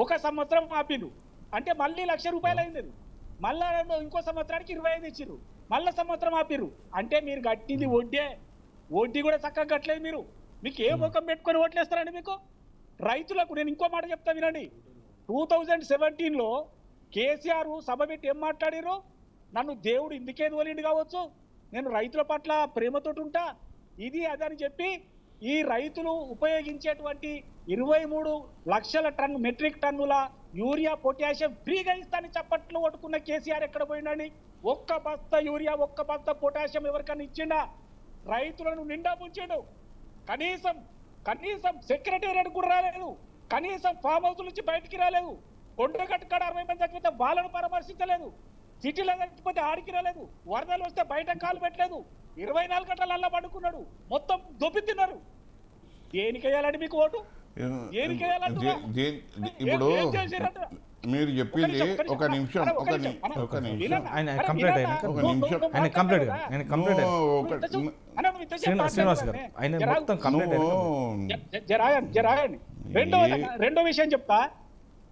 ఒక సంవత్సరం ఆపిరు, అంటే మళ్ళీ ₹1,00,000 అయింది. మళ్ళా ఇంకో సంవత్సరానికి 25 ఇచ్చిర్రు, మళ్ళా సంవత్సరం ఆపిరు. అంటే మీరు కట్టింది వడ్డీ కూడా చక్కగా కట్టలేదు. మీకు ఏ ముఖం పెట్టుకొని ఓట్లేస్తారండి మీకు? రైతులకు నేను ఇంకో మాట చెప్తా వినండి. 2017లో కేసీఆర్ సభ పెట్టి ఏం మాట్లాడారు? నన్ను దేవుడు ఇందుకే తోలిండు కావచ్చు, నేను రైతుల పట్ల ప్రేమతోటి ఉంటా, ఇది అదని చెప్పి ఈ రైతులు ఉపయోగించేటువంటి 23 లక్షల మెట్రిక్ టన్నుల యూరియా పొటాషియం ఫ్రీగా ఇస్తానని చప్పట్లు కొట్టుకున్న కేసీఆర్ ఎక్కడ పోయిండని? ఒక్క బస్తా యూరియా ఒక్క బస్తా పొటాషియం ఎవరికన్నా ఇచ్చిండా? రైతులను నిండా ముంచాడు. కనీసం సెక్రటేరియట్ కూడా రాలేదు, కనీసం ఫామ్ హౌస్ నుంచి బయటికి రాలేదు, కొండగట్టు కాడ 60 మంది చచ్చిపోతే వాళ్ళను పరామర్శించలేదు, సిటీలో చచ్చిపోతే ఆడికి రాలేదు, వరదలు వస్తే బయట కాలు పెట్టలేదు, 24 గంటలు అలా పడుకున్నాడు, మొత్తం దొబ్బి తిన్నారు. దేనికి వేయాలండి మీకు ఓటు? దేనికి వేయాలంటే ఇప్పుడు మీరు చెప్పింది ఒక నిమిషం శ్రీనివాస్ గారు ఆయన మొత్తం కంప్లీట్. రెండో విషయం చెప్తా.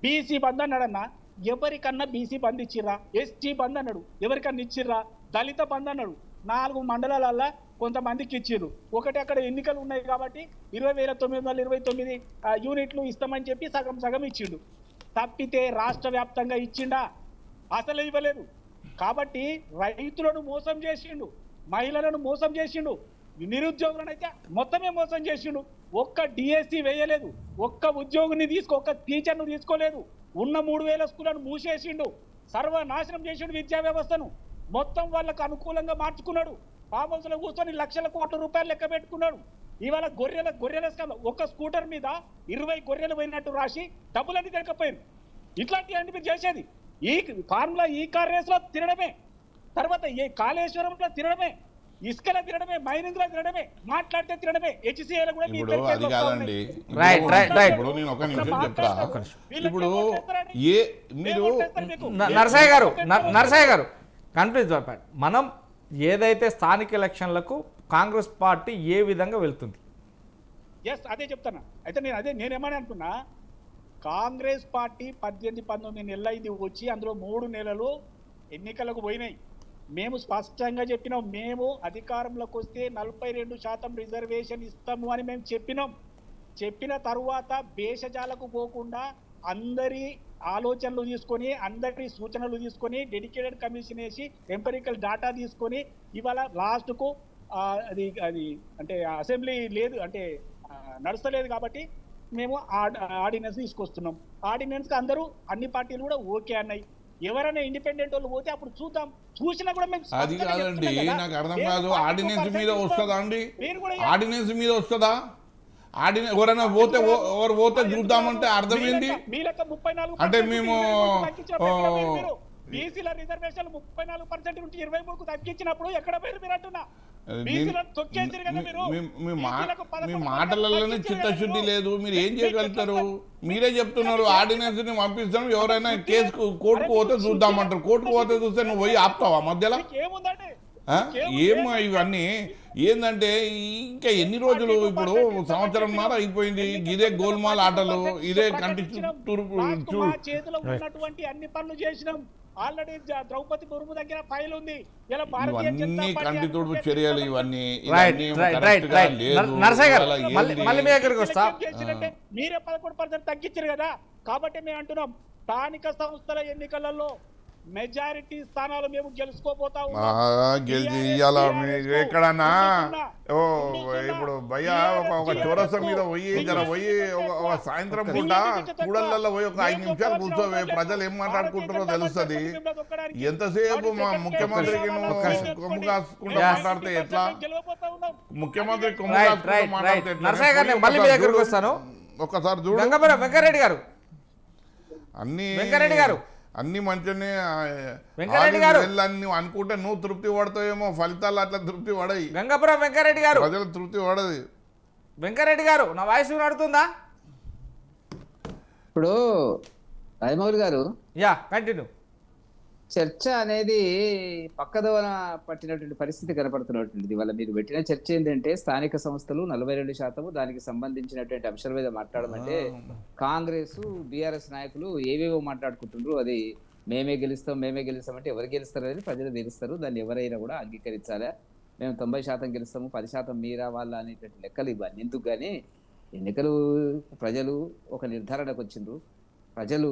బీసీ బంద్ అన్నాడన్నా, ఎవరికన్నా బీసీ బంద్ ఇచ్చిర్రా? ఎస్టీ బంద్ అన్నాడు, ఎవరికన్నా ఇచ్చిర్రా? దళిత బంద్ అన్నాడు, 4 మండలాలల్లా కొంతమందికి ఇచ్చిర్రు. ఒకటి అక్కడ ఎన్నికలు ఉన్నాయి కాబట్టి 20,929 యూనిట్లు ఇస్తామని చెప్పి సగం ఇచ్చిండు. తప్పితే రాష్ట్ర వ్యాప్తంగా ఇచ్చిండా? అసలు ఇవ్వలేదు. కాబట్టి రైతులను మోసం చేసిండు, మహిళలను మోసం చేసిండు, నిరుద్యోగులను అయితే మొత్తమే మోసం చేసిండు. ఒక్క డిఎస్సి వేయలేదు, ఒక్క ఉద్యోగిని ఒక్క టీచర్ను తీసుకోలేదు, ఉన్న 3,000 స్కూళ్లను మూసేసిండు, సర్వనాశనం చేసిండు విద్యా వ్యవస్థను, మొత్తం వాళ్ళకు అనుకూలంగా మార్చుకున్నాడు. ఫామ్ హౌస్ లో కూర్చొని లక్షల కోట్ల రూపాయలు లెక్క పెట్టుకున్నాడు. ఇవాళ గొర్రెల ఒక స్కూటర్ మీద 20 గొర్రెలు పోయినట్టు రాసి డబ్బులన్నీ తిరగపోయారు. ఇట్లాంటివన్నీ మీరు చేసేది ఈ ఫార్ములా ఈ కార్ రేస్ లో తినడమే, తర్వాత ఏ కాళేశ్వరంలో తినడమే, ఇసుకలో తినడమే, మైనింగ్ లో తినడమే, మాట్లాడితే తినడమే. హెచ్సిఏలో కూడా ఇప్పుడు అది కాదండి. ఇప్పుడు నేను ఒక నిమిషం చెప్తా. ఇప్పుడు మీరు నరసయ్య గారు కన్ఫ్యూజ్ అయిపోయాడు. మనం ఏదైతే స్థానిక ఎలక్షన్లకు కాంగ్రెస్ పార్టీ ఏ విధంగా వెళ్తుంది? అదే చెప్తాను. అయితే నేనేమని అంటున్నా, కాంగ్రెస్ పార్టీ 18-19 నెలలు అయింది వచ్చి, అందులో 3 నెలలు ఎన్నికలకు పోయినాయి. మేము స్పష్టంగా చెప్పినాం, మేము అధికారంలోకి వస్తే 42% రిజర్వేషన్ ఇస్తాము అని మేము చెప్పిన తరువాత భేషజాలకు పోకుండా అందరి ఆలోచనలు తీసుకొని, అందరి సూచనలు తీసుకొని, డెడికేటెడ్ కమిషన్ వేసి ఎంపెరికల్ డాటా తీసుకొని, ఇవాళ లాస్ట్కు అది అంటే అసెంబ్లీ లేదు, అంటే నడుస్తలేదు కాబట్టి మేము ఆర్డినెన్స్ తీసుకొస్తున్నాం. ఆర్డినెన్స్ కి అందరూ అన్ని పార్టీలు కూడా ఓకే అన్నాయి. ఎవరైనా ఇండిపెండెంట్ వాళ్ళు పోతే అప్పుడు చూద్దాం, చూసినా కూడా మేము అది కాదండి, నాకు అర్థం కాదు. ఆర్డినెన్స్ మీద వస్తుందా అండి? ఆర్డినెన్స్ మీద వస్తుందా? ఎవరైనా పోతే ఎవరు పోతే చూద్దామంటే అర్థమైంది. అంటే మేము బీసీల రిజర్వేషన్ 34% నుండి 23కు తగ్గించినప్పుడు ఎక్కడ పోయారు మీరు అంటున్నా? మీ మాటలలోనే చిత్తశుద్ధి లేదు. మీరు ఏం చేయగలుగుతారు? మీరే చెప్తున్నారు ఆర్డినెన్స్ ని పంపిస్తాం, ఎవరైనా కేసు కోర్టుకు పోతే చూద్దామంటారు. కోర్టుకు పోతే చూస్తే నువ్వు పోయి ఆపుతావా మధ్యలో? ఏమో ఇవన్నీ ఏంటంటే ఇంకా ఎన్ని రోజులు? ఇప్పుడు 1.5 సంవత్సరం అయిపోయింది. ఇదే గోల్మాల్ ఆటలు, ఇదే కంటి చేతిలో ఉన్నటువంటి అన్ని పనులు చేసినాం. ఆల్రెడీ ద్రౌపది ముర్ము దగ్గర ఫైల్ ఉంది. ఇవన్నీ కంటి తుడుపు చర్యలు, ఇవన్నీ నరసయ్య గారు మళ్ళీ మీ దగ్గరికి వస్తా. మీరే 11% తగ్గించారు కదా. కాబట్టి మేము అంటున్నాం స్థానిక సంస్థల ఎన్నికలలో మెజారిటీ స్థానాలు మేము గెలుచుకోబోతా గెలిచి ఇవాళ ఎక్కడన్నా ఇప్పుడు భయ్య ఒక చౌరస్తా మీద పోయి ఒక సాయంత్రం పూట కూడళ్ళల్లో పోయి ఒక 5 నిమిషాలు కూర్చోవే, ప్రజలు ఏం మాట్లాడుకుంటారో తెలుస్తుంది. ఎంతసేపు మా ముఖ్యమంత్రికి కొమ్ము కాసుకుంటూ మాట్లాడితే ఎట్లా? ముఖ్యమంత్రి కొమ్ము కాసుకుంటూ మాట్లాడితే ఎట్లా? ఒక్కసారి చూడు వెంకరెడ్డి గారు, అన్ని వెంకరెడ్డి గారు, అన్ని మంచిగానే వెంకరెడ్డి గారు అన్ని అనుకుంటే నువ్వు తృప్తి పడతావేమో, ఫలితాలు అట్లా తృప్తి పడయి. గంగాపురం వెంకరెడ్డి గారు, ప్రజలు తృప్తి పడది. వెంకరెడ్డి గారు నా వాయిస్ నడుతుందా? ఇప్పుడు రాజమౌళి గారు, యా కంటిన్యూ. చర్చ అనేది పక్కదోన పట్టినటువంటి పరిస్థితి కనపడుతున్నటువంటిది. ఇవాళ మీరు పెట్టిన చర్చ ఏంటంటే స్థానిక సంస్థలు 42%, దానికి సంబంధించినటువంటి అంశాల మీద మాట్లాడమంటే కాంగ్రెస్ బీఆర్ఎస్ నాయకులు ఏవేవో మాట్లాడుకుంటున్నారు. అది మేమే గెలుస్తాం అంటే ఎవరు గెలుస్తారు అనేది ప్రజలు తెలుస్తారు. దాన్ని ఎవరైనా కూడా అంగీకరించాలి. మేము 90% గెలుస్తాము, 10% మీరా వాళ్ళ అనేటువంటి లెక్కలు ఇవన్నీ ఎందుకు. కానీ ఎన్నికలు ప్రజలు ఒక నిర్ధారణకు వచ్చిండ్రు. ప్రజలు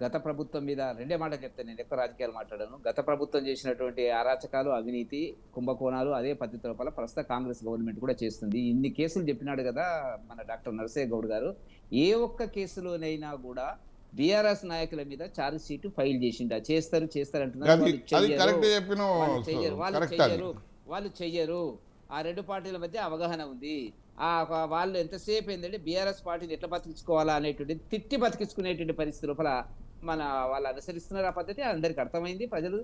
గత ప్రభుత్వం మీద రెండే మాట చెప్తాను, నేను ఎక్కువ రాజకీయాలు మాట్లాడాను. గత ప్రభుత్వం చేసినటువంటి అరాచకాలు, అవినీతి, కుంభకోణాలు అదే పద్ధతి లోపల ప్రస్తుత కాంగ్రెస్ గవర్నమెంట్ కూడా చేస్తుంది. ఇన్ని కేసులు చెప్పినాడు కదా మన డాక్టర్ నరసయ్య గౌడ్ గారు. ఏ ఒక్క కేసులోనైనా కూడా బీఆర్ఎస్ నాయకుల మీద ఛార్జ్ షీట్ ఫైల్ చేసిండా? చేస్తారు అంటున్నారు. వాళ్ళు చెయ్యరు. ఆ రెండు పార్టీల మధ్య అవగాహన ఉంది. వాళ్ళు ఎంతసేపు ఏంటంటే బీఆర్ఎస్ పార్టీని ఎట్లా బతికించుకోవాలా అనేటువంటి తిట్టి బతికించుకునేటువంటి పరిస్థితి లోపల వాళ్ళు అనుసరిస్తున్నారు. ఆ పద్ధతి అందరికి అర్థమైంది. ప్రజలు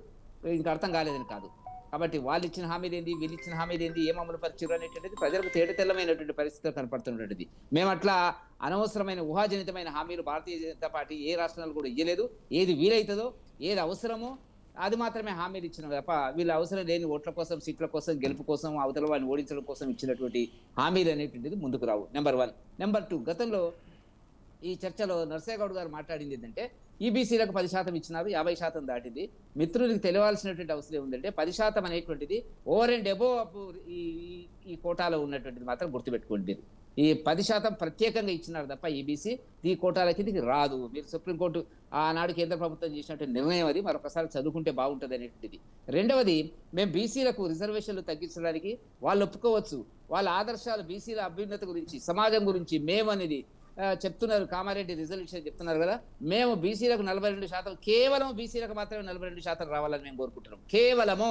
ఇంకా అర్థం కాలేదని కాదు. కాబట్టి వాళ్ళు ఇచ్చిన హామీలు ఏంది, వీళ్ళు ఇచ్చిన హామీలు ఏంది, ఏం అమలు పరిచారు అనేటువంటిది ప్రజలకు తేటతెల్లమైనటువంటి పరిస్థితులు కనపడుతున్నటువంటిది. మేము అట్లా అనవసరమైన ఊహాజనితమైన హామీలు భారతీయ జనతా పార్టీ ఏ రాష్ట్రాలు కూడా ఇవ్వలేదు. ఏది వీలైతుందో, ఏది అవసరమో అది మాత్రమే హామీలు ఇచ్చిన తప్ప వీళ్ళు అవసరం లేని ఓట్ల కోసం, సీట్ల కోసం, గెలుపు కోసం, అవతల వాడిని ఓడించడం కోసం ఇచ్చినటువంటి హామీలు అనేటువంటిది ముందుకు రావు. నెంబర్ 1. నెంబర్ 2, గతంలో ఈ చర్చలో నరసయ్య గౌడ్ గారు మాట్లాడింది ఏంటంటే ఈబీసీలకు 10% ఇచ్చినారు, 50% దాటింది. మిత్రులకు తెలియాల్సినటువంటి అవసరం ఏముందంటే 10% అనేటువంటిది ఓవర్ అండ్ అబోవ్ ఈ కోటాలో ఉన్నటువంటిది మాత్రం గుర్తుపెట్టుకోండి. ఈ 10% ప్రత్యేకంగా ఇచ్చినారు తప్ప ఈబీసీ ఈ కోటాల కిందకి రాదు. మీరు సుప్రీంకోర్టు ఆనాడు కేంద్ర ప్రభుత్వం చేసినటువంటి నిర్ణయం అది మరొకసారి చదువుకుంటే బాగుంటుంది అనేటువంటిది. రెండవది, మేము బీసీలకు రిజర్వేషన్లు తగ్గించడానికి వాళ్ళు ఒప్పుకోవచ్చు. వాళ్ళ ఆదర్శాలు బీసీల అభ్యున్నతి గురించి, సమాజం గురించి మేము అనేది చెప్తున్నారు. కామారెడ్డి రిజల్యూషన్ చెప్తున్నారు కదా. మేము బీసీలకు 42%, కేవలం బీసీలకు మాత్రమే 42% రావాలని మేము కోరుకుంటున్నాం. కేవలము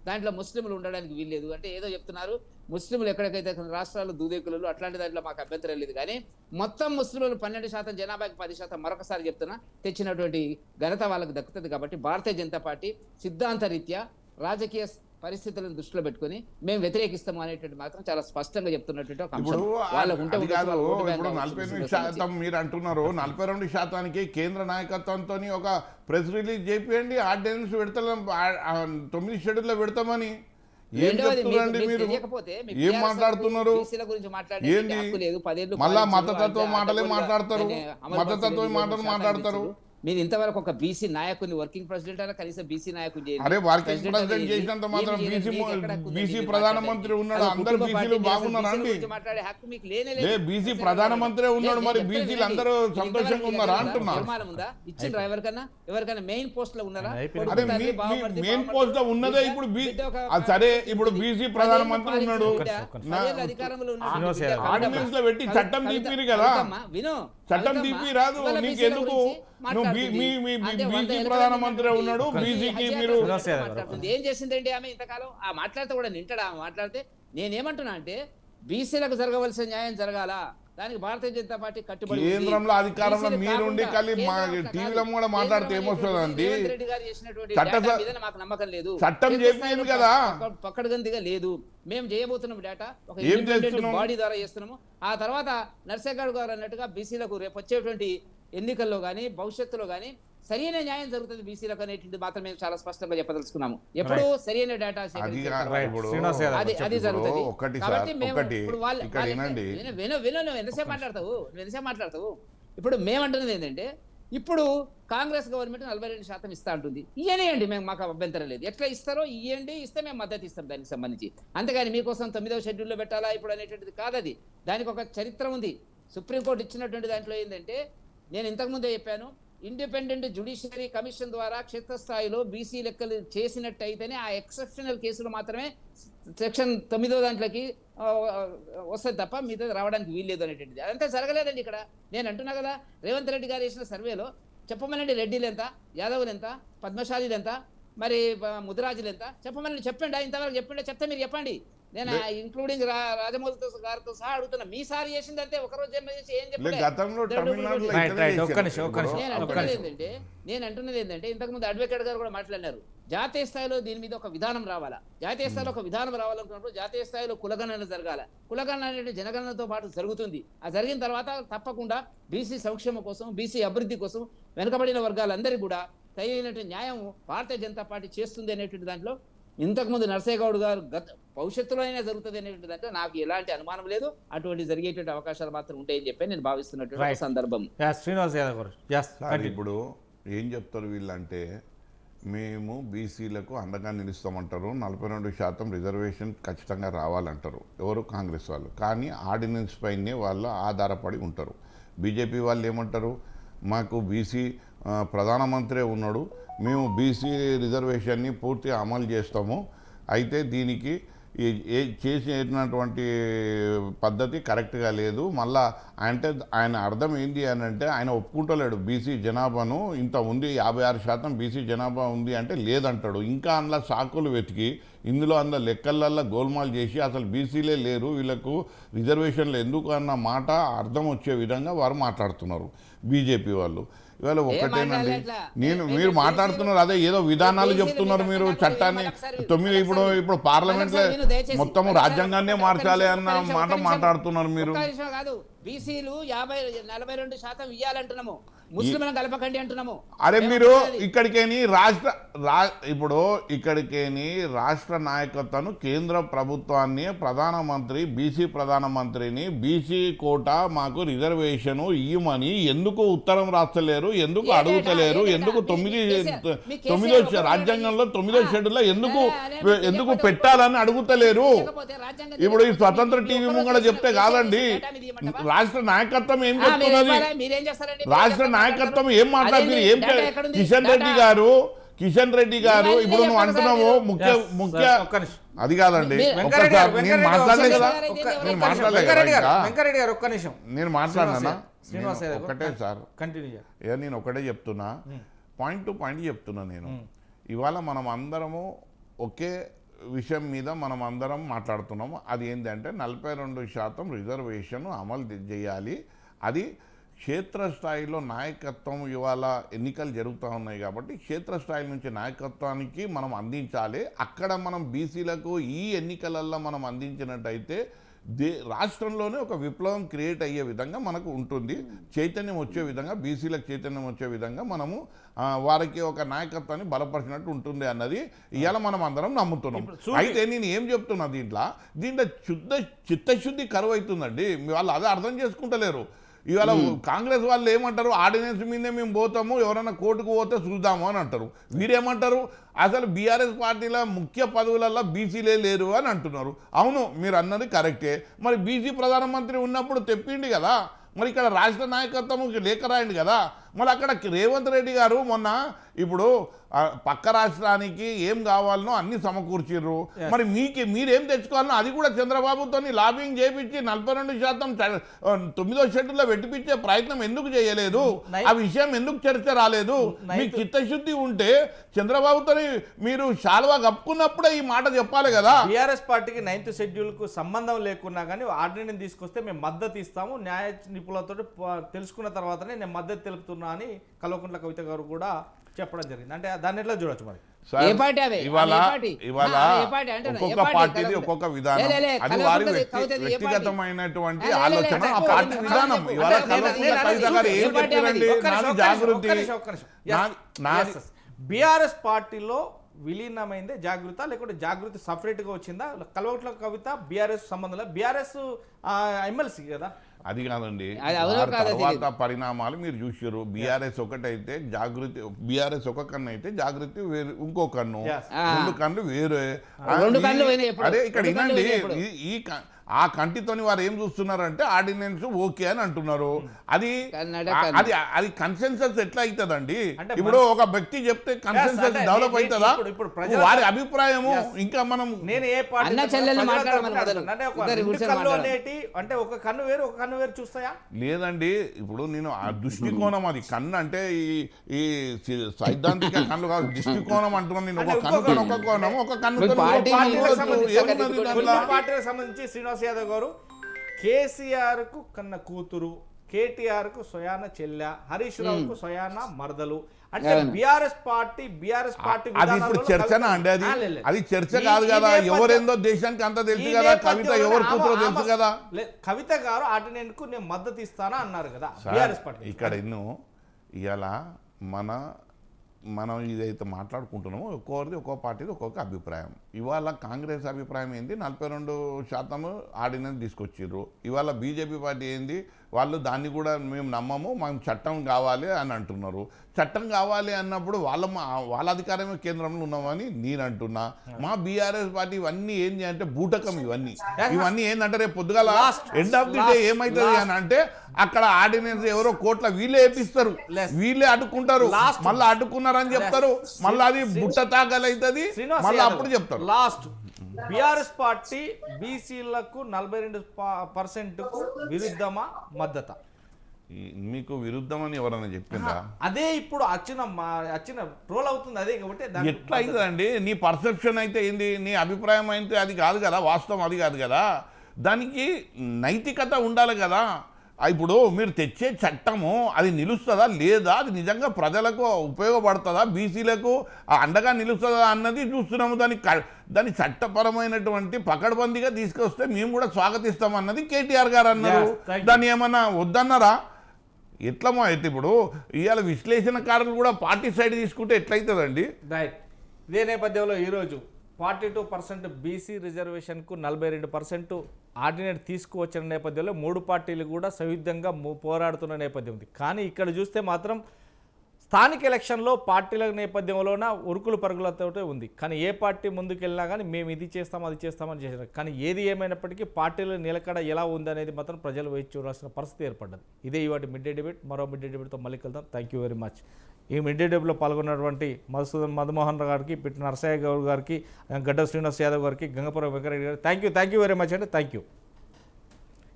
దాంట్లో ముస్లింలు ఉండడానికి వీల్లేదు అంటే ఏదో చెప్తున్నారు. ముస్లింలు ఎక్కడికైతే రాష్ట్రాలు దూదేకులు అట్లాంటి దాంట్లో మాకు అభ్యంతరం లేదు. కానీ మొత్తం ముస్లింలు 12%, జనాభాకి 10%, మరొకసారి చెప్తున్నా, తెచ్చినటువంటి ఘనత వాళ్ళకి దక్కుతుంది. కాబట్టి భారతీయ జనతా పార్టీ సిద్ధాంత రీత్యా రాజకీయ పరిస్థితులను దృష్టిలో పెట్టుకుని మేము వ్యతిరేకిస్తాము అనేటువంటి మాత్రం చాలా స్పష్టంగా చెప్తున్నటువంటి ఒక అంశం. ఇప్పుడు 42% మీరు అంటున్నారు. 42%కి కేంద్ర నాయకత్వంతో ఒక ప్రెస్ రిలీజ్ చేయండి, ఆర్డినెన్స్ పెడతాం, 9 షెడ్యూల్లో పెడతామని. ఏం చెప్తున్నారండి మీరు? ఏం మాట్లాడుతున్నారు? ఏంది మళ్ళా మతతత్వ మాటలే మాట్లాడతారు, మతతత్వ మాటలు మాట్లాడతారు. మీరు ఇంతవరకు ఒక బీసీ నాయకుని, వర్కింగ్ ప్రెసిడెంట్ అయినా కనీసం బీసీ నాయకుని అరే వర్కింగ్ ప్రెసిడెంట్ చేసినంత మాత్రం బీసీ ప్రధానమంత్రి ఉన్నాడు, అందరు బీసీలు బాగున్నారా అండి? మాట్లాడే హక్కు మీకు లేనే బీసీ ప్రధానమంత్రి ఉన్నాడు, మరి బీసీలు అందరూ సంతోషంగా ఉన్నారా అంటున్నా? ఉందా ఇచ్చిండ్రా? ఎవరికైనా మెయిన్ పోస్ట్ లో ఉన్నారా? అదే మెయిన్ పోస్ట్ లో ఉన్నదే. ఇప్పుడు సరే, ఇప్పుడు బీసీ ప్రధానమంత్రి ఉన్నాడు, ఆర్డినెన్స్ లో పెట్టి చట్టం తీపిరు కదా. చట్టం తీపి రాదు నీకెందుకు? నువ్వు బీసీ ప్రధానమంత్రి ఉన్నాడు, బీసీకి మీరు ఏం చేసిందండి ఆమె ఇంతకాలం? ఆ మాట్లాడితే కూడా నింటాడా? మాట్లాడితే నేనేమంటున్నా అంటే బీసీలకు జరగవలసిన న్యాయం జరగాల, దానికి భారతీయ జనతా పార్టీ కట్టుబడి. కేంద్రంలో అధికారంలో మీరుండి కలిసి మా టీవీలో కూడా మాట్లాడితే ఏమొస్తుందండి? మాకు నమ్మకం లేదు. చట్టం చేపింది కదా, పక్కడగందిగా లేదు. మేము చేయబోతున్నాం డేటా ఒక ఇండిపెండెంట్ బాడీ ద్వారా చేస్తున్నాము. ఆ తర్వాత నరసయ్య గౌడ్ గారు అన్నట్టుగా బీసీలకు రేపు వచ్చేటువంటి ఎన్నికల్లో కానీ భవిష్యత్తులో కానీ సరైన న్యాయం జరుగుతుంది బీసీలకు అనేటువంటి మాత్రం మేము చాలా స్పష్టంగా చెప్పదలుచుకున్నాము. ఎప్పుడు సరైన డేటా అది జరుగుతుంది. కాబట్టి మేము ఇప్పుడు వాళ్ళు నువ్వు ఎంతసేపు మాట్లాడతావు? ఇప్పుడు మేమంటున్నది ఏంటంటే, ఇప్పుడు కాంగ్రెస్ గవర్నమెంట్ 42% ఇస్తా అంటుంది. ఇయ్యనేయండి, మేము మాకు అభ్యంతరం లేదు. ఎట్లా ఇస్తారో ఇస్తే మేము మద్దతు ఇస్తాం దానికి సంబంధించి. అంతేగాని మీకోసం 9వ షెడ్యూల్లో పెట్టాలా ఇప్పుడు అనేటువంటిది కాదు. అది దానికి ఒక చరిత్ర ఉంది. సుప్రీంకోర్టు ఇచ్చినటువంటి దాంట్లో ఏంటంటే నేను ఇంతకుముందే చెప్పాను, ఇండిపెండెంట్ జ్యుడిషియరీ కమిషన్ ద్వారా క్షేత్రస్థాయిలో బీసీ లెక్కలు చేసినట్టయితేనే ఆ ఎక్సెప్షనల్ కేసులు మాత్రమే సెక్షన్ 9వ దాంట్లోకి వస్తుంది తప్ప మిగతా రావడానికి వీల్లేదు అనేటువంటిది. అదంతా జరగలేదండి ఇక్కడ. నేను అంటున్నా కదా, రేవంత్ రెడ్డి గారు వేసిన సర్వేలో చెప్పమనండి, రెడ్డిలు ఎంత, యాదవులు ఎంత, పద్మశాలీలు ఎంత, మరి ముదిరాజులు ఎంత చెప్పమని చెప్పండి. ఇంతవరకు చెప్పిండే చెప్తే మీరు చెప్పండి. నేను ఇంక్లూడింగ్ రాజమౌళితో గారితో సహా అడుగుతున్నా. మీ సారి చేసింది అంతే, ఒకరోజు చేసి ఏం చెప్పండి. గతంలో తమిళనాడులో రైట్, ఇట్లనే రైట్, ఒక్క చేశారు. నిమిషం. నేను అంటున్నది ఏంటంటే ఇంతకుముందు అడ్వకేట్ గారు కూడా మాట్లాడినారు, జాతీయ స్థాయిలో దీని మీద ఒక విధానం రావాలా. జాతీయ స్థాయిలో ఒక విధానం రావాలనుకున్నప్పుడు జాతీయ స్థాయిలో కులగణన జరగాల. కులగణన అనేది జనగణనతో పాటు జరుగుతుంది. ఆ జరిగిన తర్వాత తప్పకుండా బీసీ సంక్షేమం కోసం, బీసీ అభివృద్ధి కోసం వెనుకబడిన వర్గాలందరికీ కూడా తగినటువంటి న్యాయం భారతీయ జనతా పార్టీ చేస్తుంది అనేటువంటి దాంట్లో ఇంతకుముందు నరసయ్య గౌడ్ గారు భవిష్యత్తులో అయినా జరుగుతుంది అనేటువంటి దాంట్లో నాకు ఎలాంటి అనుమానం లేదు. అటువంటి జరిగేటువంటి అవకాశాలు మాత్రం ఉంటాయని చెప్పి నేను భావిస్తున్నటువంటి సందర్భం. శ్రీనివాస్ యాదవ్ గారు, సార్, ఇప్పుడు ఏం చెప్తారు వీళ్ళంటే, మేము బీసీలకు అండగా నిలుస్తామంటారు, 42% రిజర్వేషన్ ఖచ్చితంగా రావాలంటారు ఎవరు, కాంగ్రెస్ వాళ్ళు. కానీ ఆర్డినెన్స్ పైనే వాళ్ళు ఆధారపడి ఉంటారు. బీజేపీ వాళ్ళు ఏమంటారు, మాకు బీసీ ప్రధానమంత్రి ఉన్నాడు, మేము బీసీ రిజర్వేషన్ని పూర్తిగా అమలు చేస్తాము, అయితే దీనికి చేసినటువంటి పద్ధతి కరెక్ట్గా లేదు. మళ్ళా అంటే ఆయన అర్థం ఏంటి అని అంటే, ఆయన ఒప్పుకుంటలేడు బీసీ జనాభాను ఇంత ఉంది, 56% బీసీ జనాభా ఉంది అంటే లేదంటాడు. ఇంకా అందులో సాకులు వెతికి అందులో లెక్కలల్లో గోల్మాల్ చేసి అసలు బీసీలే లేరు, వీళ్ళకు రిజర్వేషన్లు ఎందుకు అన్న మాట అర్థం వచ్చే విధంగా వారు మాట్లాడుతున్నారు బీజేపీ వాళ్ళు. ఇవాళ ఒక్కటేనండి, మీరు మాట్లాడుతున్నారు అదే ఏదో విధానాలు చెప్తున్నారు మీరు, చట్టాన్ని 9 ఇప్పుడు పార్లమెంట్లో మొత్తం రాజ్యాంగాన్నే మార్చాలి అన్న మాట మాట్లాడుతున్నారు మీరు. కాదు, బీసీలు 42% ఇవ్వాలంటున్నాము, ముస్లింలను కలపకండి అంటున్నాము. అరే మీరు ఇక్కడికేని రాష్ట్ర నాయకత్వాన్ని, కేంద్ర ప్రభుత్వాన్ని, ప్రధానమంత్రి బీసీ ప్రధానమంత్రిని బీసీ కోటా మాకు రిజర్వేషన్ ఇయ్యమని ఎందుకు ఉత్తరం రాస్తలేరు, ఎందుకు అడుగుతలేరు, ఎందుకు 9వ రాజ్యాంగంలో 9వ షెడ్యూల్లో ఎందుకు పెట్టాలని అడుగుతలేరు? ఇప్పుడు ఈ స్వతంత్ర టీవీ ముంగడ చెప్తే కాదండి, రాష్ట్ర నాయకత్వం ఏం చెప్తున్నది, రాష్ట్ర నాయకత్వం ఏం మాట్లాడుతుంది, ఏం కిషన్ రెడ్డి గారు ఇప్పుడు నువ్వు అంటున్నావు ముఖ్య అది కాదండి, ఒక్కసారి నేను మాట్లాడలేదు కదా, నేను మాట్లాడలేదు, నేను మాట్లాడినా ఒకటే సార్, నేను ఒకటే చెప్తున్నా, పాయింట్ టు పాయింట్ చెప్తున్నా. నేను ఇవాళ మనం అందరము ఒకే విషయం మీద మనం అందరం మాట్లాడుతున్నాము. అది ఏంటంటే 42% రిజర్వేషన్ అమలు చేయాలి. అది క్షేత్రస్థాయిలో నాయకత్వం, ఇవాళ ఎన్నికలు జరుగుతూ ఉన్నాయి కాబట్టి క్షేత్రస్థాయి నుంచి నాయకత్వానికి మనం అందించాలి. అక్కడ మనం బీసీలకు ఈ ఎన్నికలలో మనం అందించినట్టయితే రాష్ట్రంలోనే ఒక విప్లవం క్రియేట్ అయ్యే విధంగా మనకు ఉంటుంది, చైతన్యం వచ్చే విధంగా, బీసీలకు చైతన్యం వచ్చే విధంగా మనము వారికి ఒక నాయకత్వాన్ని బలపరిచినట్టు ఉంటుంది అన్నది ఇవాళ మనం అందరం నమ్ముతున్నాం. అయితే నేను ఏం చెప్తున్నా, దీంట్లో చిత్తశుద్ధి కరువు అవుతుందండి. వాళ్ళు అదే అర్థం చేసుకుంటలేరు. ఇవాళ కాంగ్రెస్ వాళ్ళు ఏమంటారు, ఆర్డినెన్స్ మీదే మేము పోతాము, ఎవరైనా కోర్టుకు పోతే చూద్దాము అని అంటారు. వీరేమంటారు, అసలు బీఆర్ఎస్ పార్టీల ముఖ్య పదవులలో బీసీలే లేరు అని అంటున్నారు. అవును, మీరు అన్నది కరెక్టే. మరి బీసీ ప్రధానమంత్రి ఉన్నప్పుడు తెప్పిండి కదా, మరి ఇక్కడ రాష్ట్ర నాయకత్వం లేఖ రాయండి కదా. మరి అక్కడ రేవంత్ రెడ్డి గారు మొన్న ఇప్పుడు పక్క రాష్ట్రానికి ఏం కావాలనో అన్ని సమకూర్చిర్రు. మరి మీరేం తెచ్చుకోవాలనో అది కూడా చంద్రబాబుతో లాబింగ్ చేయించి 42% 9వ షెడ్యూల్లో పెట్టిపించే ప్రయత్నం ఎందుకు చేయలేదు? ఆ విషయం ఎందుకు చర్చ రాలేదు? మీకు చిత్తశుద్ధి ఉంటే చంద్రబాబుతో మీరు శాలువా కప్పుకున్నప్పుడే ఈ మాట చెప్పాలి కదా. బీఆర్ఎస్ పార్టీకి 9th షెడ్యూల్కు సంబంధం లేకున్నా కానీ ఆర్డినెన్స్ తీసుకొస్తే మేము మద్దతు ఇస్తాము, న్యాయ నిపుణులతో తెలుసుకున్న తర్వాతనే నేను మద్దతు తెలుపుతున్నా అని కల్వకుంట్ల కవిత గారు కూడా చెప్పడం జరిగింది. అంటే దాన్ని ఎట్లా చూడొచ్చు మరి? ఇవాళ ఒక్కొక్క పార్టీది ఒక్కొక్క విధానం, అది వారి వ్యక్తిగతమైనటువంటి ఆలోచన, ఆ పార్టీ విధానం. ఇవాళ కల్వకుంట్ల కవిత గారు ఏం చెప్పారండి, నాది జాగృతి. బీఆర్ఎస్ పార్టీలో విలీనమైందే జాగృత, లేకుంటే జాగృతి సపరేట్గా వచ్చిందా? కల్వకుంట్ల కవిత బీఆర్ఎస్ సంబంధంలో బీఆర్ఎస్ ఎమ్మెల్సీ కదా. అది కాదండి, అది అవునో వారి కాదో తర్వాత పరిణామాలు మీరు చూసారు. బీఆర్ఎస్ ఒకటైతే జాగృతి, బీఆర్ఎస్ ఒక కన్ను అయితే జాగృతి వేరు, ఇంకో కన్ను, Yes. రెండు కన్నులు వేరే. రెండు కళ్ళు పోయినాయి ఎప్పుడు? అరే ఇక్కడ రెండు కళ్ళు వినండి, పోయినాయి ఎప్పుడు? ఆ కంటితోని వారు ఏం చూస్తున్నారంటే ఆర్డినెన్స్ ఓకే అని అంటున్నారు. అది కన్నడ అది అది కన్సెన్సస్ ఎట్లా అవుతుందండి? అంటే ఇప్పుడు ఒక వ్యక్తి చెప్తే కన్సెన్సస్ అంటే డెవలప్ నేను అవుతుందా? ఇప్పుడు ప్రజల- వారి అభిప్రాయము Yes. ఇంకా మనం నేను ఏ పార్టీ అన్న చెల్లెల్ని మాట్లాడమని మొదలు. అంటే ఒక ఇద్దరు రెండు కూర్చొని కళ్ళు మాట్లాడాలి. అనేటి అంటే ఒక కన్ను వేరు ఒక కన్ను వేరు చూస్తాయా? లేదండి, ఇప్పుడు నేను ఆ దృష్టికోణం, అది కన్ను అంటే ఈ సైద్ధాంతిక కన్ను కాదు, దృష్టికోణం అంటున్నాను నేను. ఒక అంటే కన్నుతో ఇంకొక- ఒక కోణం, ఒక కన్నుతో కొన్ని పార్టీ పార్టీలకు సంబంధించి ఏమున్నది కొన్ని దాంట్లో? కొన్ని పార్టీలకు సంబంధించి శ్రీనివాస్ యాదవ్ గారు కేసీఆర్ కు కన్న కూతురు, కేటీఆర్ కు స్వయాన చెల్లె, హరీష్ రావుకు స్వయాన మరదలు. అంటే అవును. బీఆర్ఎస్ పార్టీ అది ఇప్పుడు విధానాలలో చర్చనా అండి? అది ఆ, లేదు. అది చర్చ ఈ- కాదు ఈ కదా. నేపథ్యం- ఎవరెందో దేశానికి అంత తెలుసు ఈ కదా. కవిత నేపథ్యంలోనే ఎవరు కూతురో ఆమె- తెలుసు కదా. కవిత గారు ఆర్డినెన్స్ కు నేను మద్దతు ఇస్తానా అన్నారు కదా సార్, బీఆర్ఎస్ పార్టీ. ఇక్కడ ఎన్నో ఇవాళ మనం ఇదైతే మాట్లాడుకుంటున్నామో ఒక్కొక్కరిది ఒక్కో పార్టీది ఒక్కొక్క అభిప్రాయం. ఇవాళ కాంగ్రెస్ అభిప్రాయం ఏంది? 42% ఆర్డినెన్స్ తీసుకొచ్చిర్రు. ఇవాళ బీజేపీ పార్టీ ఏంది? వాళ్ళు దాన్ని కూడా మేము నమ్మము, మేము చట్టం కావాలి అని అంటున్నారు. చట్టం కావాలి అన్నప్పుడు వాళ్ళ అధికారమే కేంద్రంలో ఉన్నామని నేను అంటున్నా. మా బీఆర్ఎస్ పార్టీ ఇవన్నీ ఏంది అంటే బూటకం. ఇవన్నీ ఏంటంటే రేపు పొద్దుగాల ఎండ్ ఆఫ్ ది డే ఏమవుతుంది అని అంటే అక్కడ ఆర్డినెన్స్ ఎవరో కోట్ల వీళ్ళే వేపిస్తారు, వీళ్ళే అడ్డుకుంటారు, మళ్ళీ అడ్డుకున్నారని చెప్తారు, మళ్ళీ అది బుట్ట తాకలవుతుంది, మళ్ళీ అప్పుడు చెప్తారు. లాస్ట్ బీఆర్ఎస్ పార్టీ బీసీలకు 42% కు విరుద్ధమా మద్దత? మీకు విరుద్ధమని ఎవరైనా చెప్పిందా? అదే ఇప్పుడు వచ్చిన ట్రోల్ అవుతుంది అదే కాబట్టి దానికి ఎట్లా అవుతుందండి? నీ పర్సెప్షన్ అయితే ఏంది, నీ అభిప్రాయం అయితే అది కాదు కదా, వాస్తవం అది కాదు కదా. దానికి నైతికత ఉండాలి కదా. ఇప్పుడు మీరు తెచ్చే చట్టము అది నిలుస్తుందా లేదా, అది నిజంగా ప్రజలకు ఉపయోగపడుతుందా, బీసీలకు అండగా నిలుస్తుందా అన్నది చూస్తున్నాము. దాని చట్టపరమైనటువంటి పకడ్బందీగా తీసుకొస్తే మేము కూడా స్వాగతిస్తాం అన్నది కేటీఆర్ గారు అన్నారు. Yes, thank you. దాన్ని ఏమన్నా వద్దన్నారా? ఎట్లమో అయితే ఇప్పుడు ఇవాళ విశ్లేషణకారులు కూడా పార్టీ సైడ్ తీసుకుంటే ఎట్లయితుందండి? రైట్. ఇదే నేపథ్యంలో ఈరోజు 42% బీసీ రిజర్వేషన్కు 42% ఆర్డినెన్స్ తీసుకువచ్చిన నేపథ్యంలో 3 పార్టీలు కూడా సంయుక్తంగా పోరాడుతున్న నేపథ్యం ఉంది. కానీ ఇక్కడ చూస్తే మాత్రం స్థానిక ఎలక్షన్లో పార్టీల నేపథ్యంలోన ఉరుకులు పరుగులతో ఉంది. కానీ ఏ పార్టీ ముందుకెళ్ళినా కానీ మేము ఇది చేస్తాం అది చేస్తామని చేశారు. కానీ ఏది ఏమైనప్పటికీ పార్టీల నిలకడ ఎలా ఉందనేది మాత్రం ప్రజలు వేచి చూడాల్సిన పరిస్థితి ఏర్పడ్డది. ఇదే ఇవాటి మిడ్ డే డిబేట్. మరో మిడ్ డే డిబేట్తో మళ్ళీ కలుద్దాం. Thank you very much. ఈ మిడ్ డే డిబేట్లో పాల్గొన్నటువంటి మధుమోహన్ గారికి, పిట్టి నరసయ్య గౌడ్ గారికి, గడ్డ శ్రీనివాస్ యాదవ్ గారికి, గంగపురం వెంకరెడ్డి గారికి థ్యాంక్ యూ వెరీ మచ్ అండి. Thank you.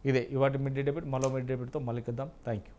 ఇదే ఇవాటి మిడ్ డే డిబేట్. మరో మిడ్ డే డిబేట్తో మళ్ళీ కలుద్దాం. Thank you.